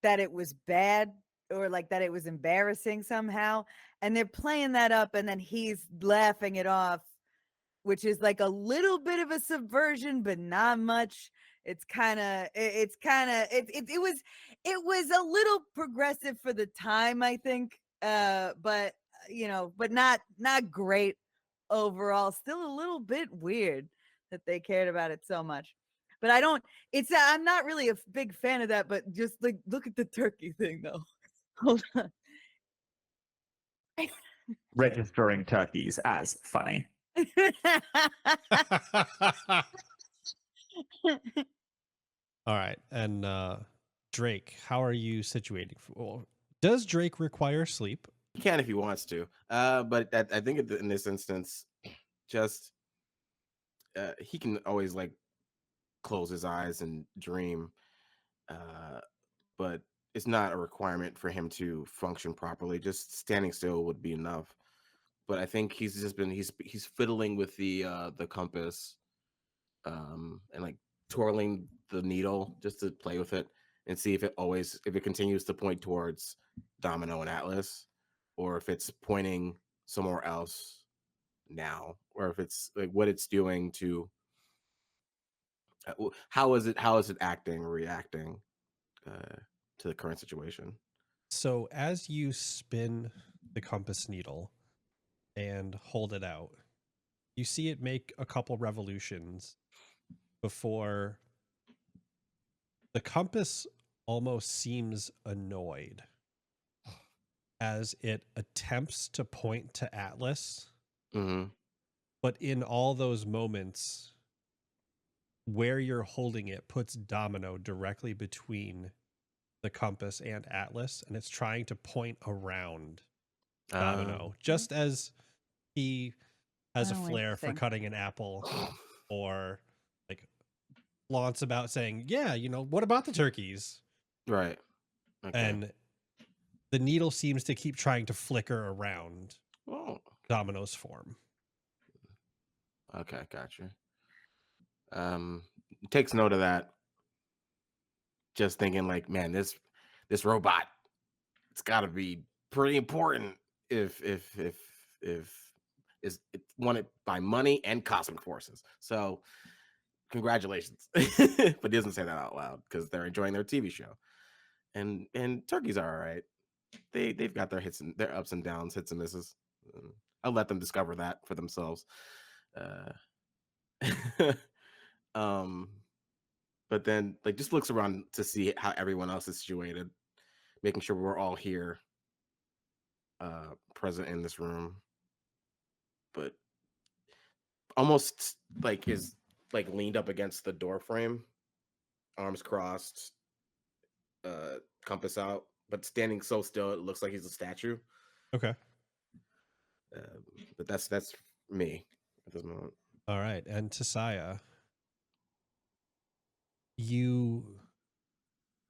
that it was bad or like that it was embarrassing somehow. And they're playing that up and then he's laughing it off, which is like a little bit of a subversion, but not much. It's kind of it was a little progressive for the time, I think. But you know, but not great overall. Still a little bit weird that they cared about it so much. But I don't. I'm not really a big fan of that. But just like look at the turkey thing, though. Hold on. Registering turkeys as funny. All right. And Drake, how are you situated? Well, does Drake require sleep? He can if he wants to. But I think in this instance, just he can always like close his eyes and dream. But it's not a requirement for him to function properly. Just standing still would be enough. But I think he's just been he's fiddling with the compass, and like twirling the needle just to play with it and see if it continues to point towards Domino and Atlas, or if it's pointing somewhere else now, or if it's like what it's doing to how is it acting or reacting to the current situation. So as you spin the compass needle and hold it out, you see it make a couple revolutions before the compass almost seems annoyed as it attempts to point to Atlas. Mm-hmm. But in all those moments where you're holding it puts Domino directly between the compass and Atlas, and it's trying to point around Domino, just as he has a Oh, flair for interesting. cutting an apple or like flaunts about saying, yeah, you know, what about the turkeys? Right. Okay. And the needle seems to keep trying to flicker around Oh. Domino's form. Okay, gotcha. Takes note of that. Just thinking like, man, this robot, it's got to be pretty important if it's wanted by money and cosmic forces. So congratulations. But he doesn't say that out loud because they're enjoying their TV show. And turkeys are all right. They've got their hits and their ups and downs, hits and misses. I'll let them discover that for themselves. Um, but then like just looks around to see how everyone else is situated, making sure we're all here, present in this room. But almost like is like leaned up against the door frame, arms crossed, compass out, but standing so still it looks like he's a statue. Okay. But that's me at this moment. All right. And Tasaya,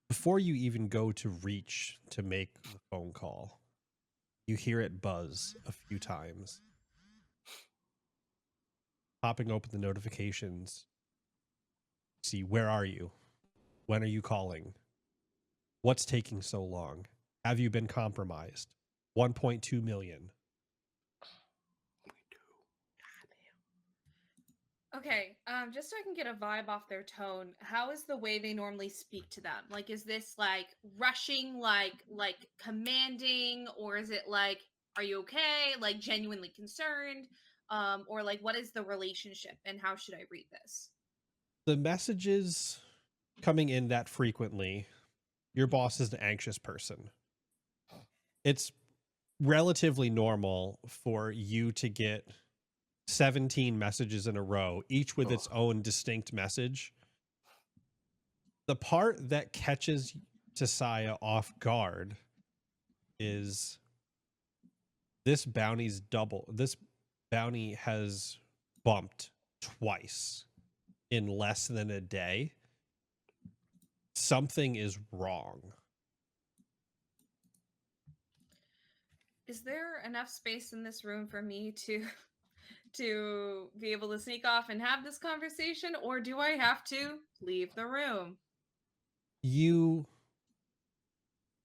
before you even go to reach to make the phone call, you hear it buzz a few times. Popping open the notifications. See, where are you? When are you calling? What's taking so long? Have you been compromised? 1.2 million. Okay, just so I can get a vibe off their tone, how is the way they normally speak to them? Like, is this like rushing, like commanding, or is it like, are you okay? Like genuinely concerned? Or like what is the relationship and how should I read this? The messages coming in that frequently, your boss is an anxious person. It's relatively normal for you to get 17 messages in a row, each with its own distinct message. The part that catches Tasaya off guard is this bounty has bumped twice in less than a day. Something is wrong. Is there enough space in this room for me to be able to sneak off and have this conversation, or do I have to leave the room? You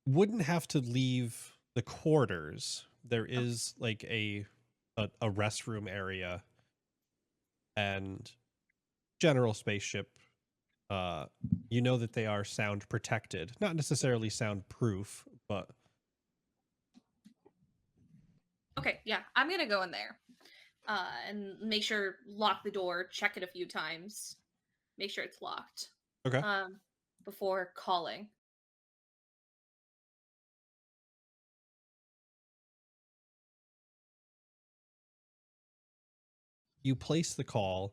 wouldn't have to leave the quarters. There is like a restroom area and general spaceship. You know that they are sound protected, not necessarily soundproof, but Okay, yeah, I'm gonna go in there and make sure, lock the door, check it a few times, make sure it's locked. okay. Before calling. You place the call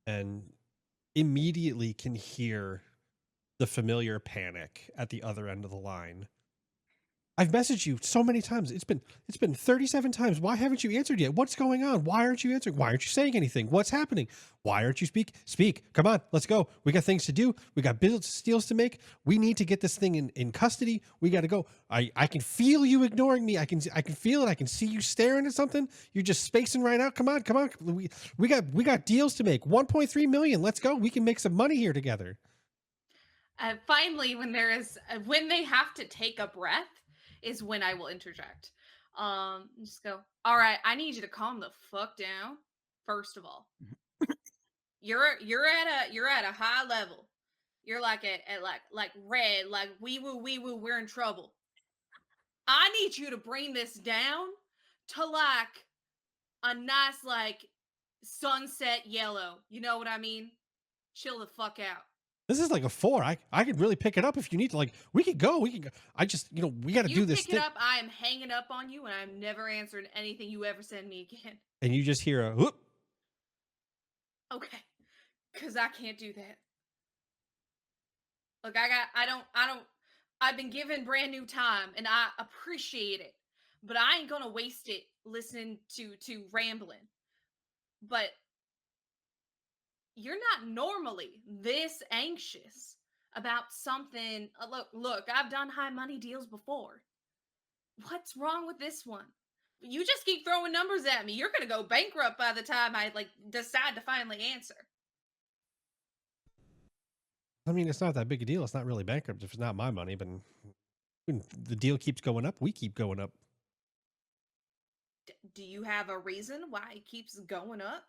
and immediately can hear the familiar panic at the other end of the line. I've messaged you so many times. It's been 37 times. Why haven't you answered yet? What's going on? Why aren't you answering? Why aren't you saying anything? What's happening? Why aren't you speak? Come on, let's go. We got things to do. We got business deals to make. We need to get this thing in custody. We got to go. I can feel you ignoring me. I can feel it. I can see you staring at something. You're just spacing right out. Come on. We got deals to make. 1.3 million. Let's go. We can make some money here together. Finally, when they have to take a breath, is when I will interject. Just go. All right, I need you to calm the fuck down. First of all, you're at a high level. You're like at like red, like wee woo, we're in trouble. I need you to bring this down to like a nice like sunset yellow. You know what I mean? Chill the fuck out. This is like a 4. I could really pick it up if you need to. Like, we could go. I just, we got to do this thing. You pick it up, I am hanging up on you, and I'm never answering anything you ever send me again. And you just hear a whoop. Okay, because I can't do that. Look, I've been given brand new time, and I appreciate it, but I ain't gonna waste it listening to rambling. But you're not normally this anxious about something. Look, I've done high money deals before. What's wrong with this one? You just keep throwing numbers at me. You're gonna go bankrupt by the time I decide to finally answer. I mean, it's not that big a deal. It's not really bankrupt if it's not my money, but when the deal keeps going up, we keep going up. Do you have a reason why it keeps going up?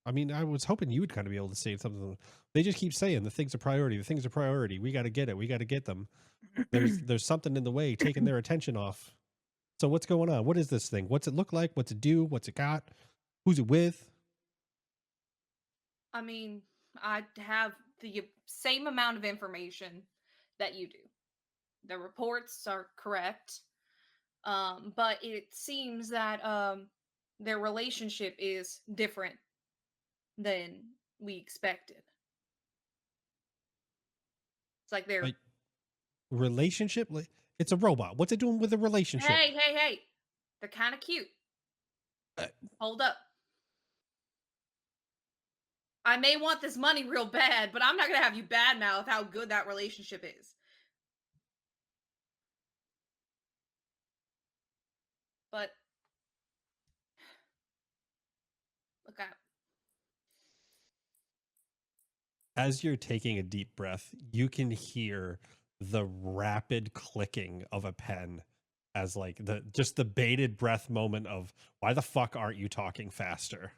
I mean, I was hoping you would kind of be able to say something. They just keep saying the things are priority. The things are priority. We got to get it. We got to get them. There's something in the way taking their attention off. So what's going on? What is this thing? What's it look like? What's it do? What's it got? Who's it with? I mean, I have the same amount of information that you do. The reports are correct. But it seems that their relationship is different than we expected. It's like they're Relationship? It's a robot. What's it doing with a relationship? Hey. They're kind of cute. Hold up. I may want this money real bad, but I'm not going to have you badmouth how good that relationship is. But look, As you're taking a deep breath, you can hear the rapid clicking of a pen as like the bated breath moment of why the fuck aren't you talking faster?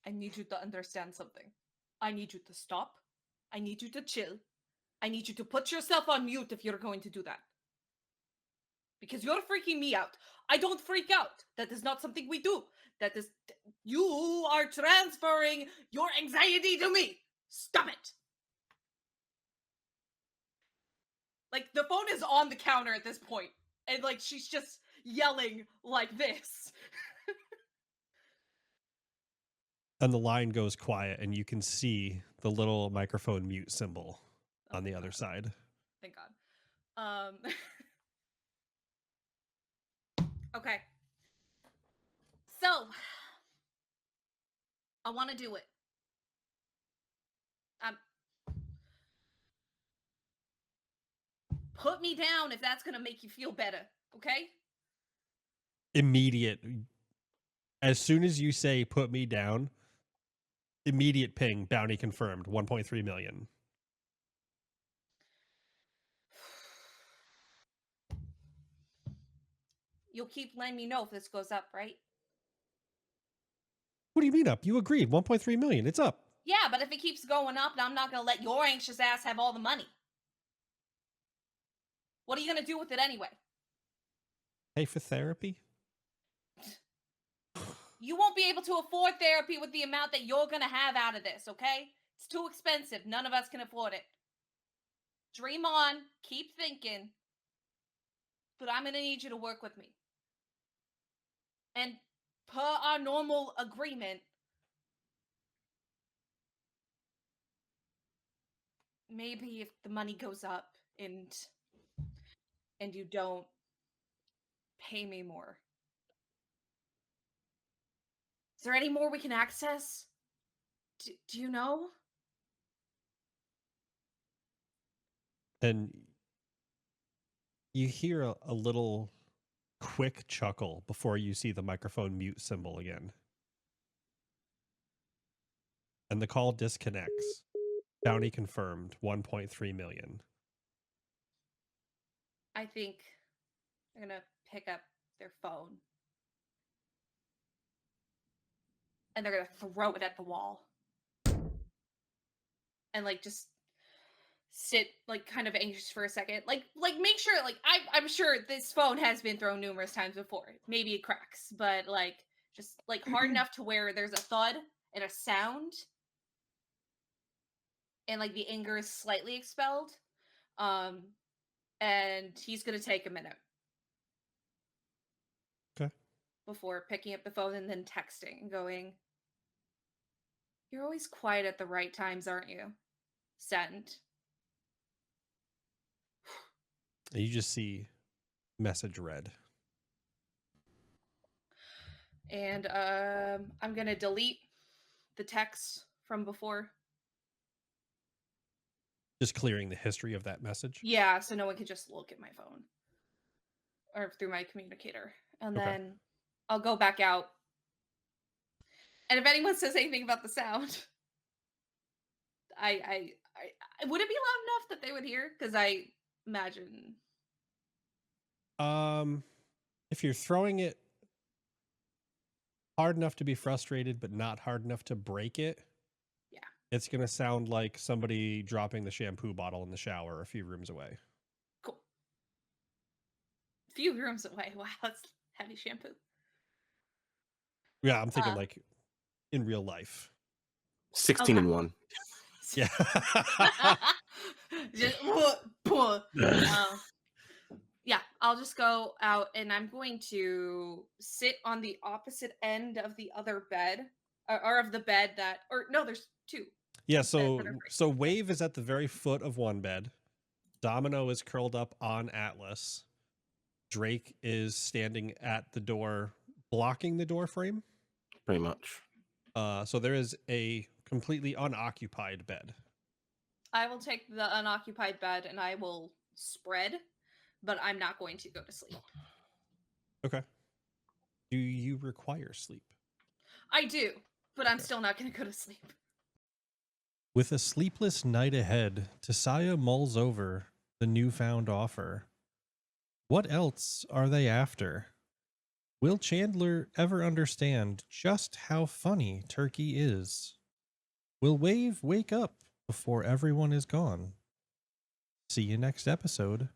I need you to understand something. I need you to stop. I need you to chill. I need you to put yourself on mute if you're going to do that. Because you're freaking me out. I don't freak out. That is not something we do. That is, you are transferring your anxiety to me. Stop it. Like, the phone is on the counter at this point, and like she's just yelling like this. And the line goes quiet, and you can see the little microphone mute symbol on the other side. Thank God. Okay. So, I want to do it. Put me down if that's going to make you feel better, okay? Immediate. As soon as you say put me down, immediate ping, bounty confirmed, 1.3 million. You'll keep letting me know if this goes up, right? What do you mean up? You agreed, 1.3 million. It's up. Yeah, but if it keeps going up, I'm not going to let your anxious ass have all the money. What are you going to do with it anyway? Pay for therapy? You won't be able to afford therapy with the amount that you're going to have out of this, okay? It's too expensive. None of us can afford it. Dream on. Keep thinking. But I'm going to need you to work with me. And per our normal agreement, maybe if the money goes up and you don't pay me more. Is there any more we can access? Do you know? And you hear a little quick chuckle before you see the microphone mute symbol again. And the call disconnects. Bounty confirmed, 1.3 million. I think they're gonna pick up their phone. And they're gonna throw it at the wall. And like just sit like kind of anxious for a second. Like make sure I'm sure this phone has been thrown numerous times before. Maybe it cracks, but like just like hard enough to where there's a thud and a sound. And like the anger is slightly expelled. And he's gonna take a minute. Okay. Before picking up the phone and then texting and going, "You're always quiet at the right times, aren't you?" Send. And you just see message read. And I'm gonna delete the text from before. Just clearing the history of that message. Yeah, so no one can just look at my phone or through my communicator. And Okay. then I'll go back out. And if anyone says anything about the sound, I would it be loud enough that they would hear? Because I imagine. If you're throwing it hard enough to be frustrated, but not hard enough to break it, Yeah. it's gonna sound like somebody dropping the shampoo bottle in the shower a few rooms away. Cool. Few rooms away. Wow, that's heavy shampoo. Yeah, I'm thinking like in real life. 16 and 1. Yeah. Just, yeah, I'll just go out and I'm going to sit on the opposite end of the other bed, or of the bed that, or no, there's two. Yeah, beds so that are free. so Wave is at the very foot of one bed. Domino is curled up on Atlas. Drake is standing at the door, blocking the door frame. Pretty much. So there is a completely unoccupied bed. I will take the unoccupied bed and I will spread, but I'm not going to go to sleep. Okay. Do you require sleep? I do, but I'm still not going to go to sleep. With a sleepless night ahead, Tisaya mulls over the newfound offer. What else are they after? Will Chandler ever understand just how funny Turkey is? Will Wave wake up before everyone is gone? See you next episode.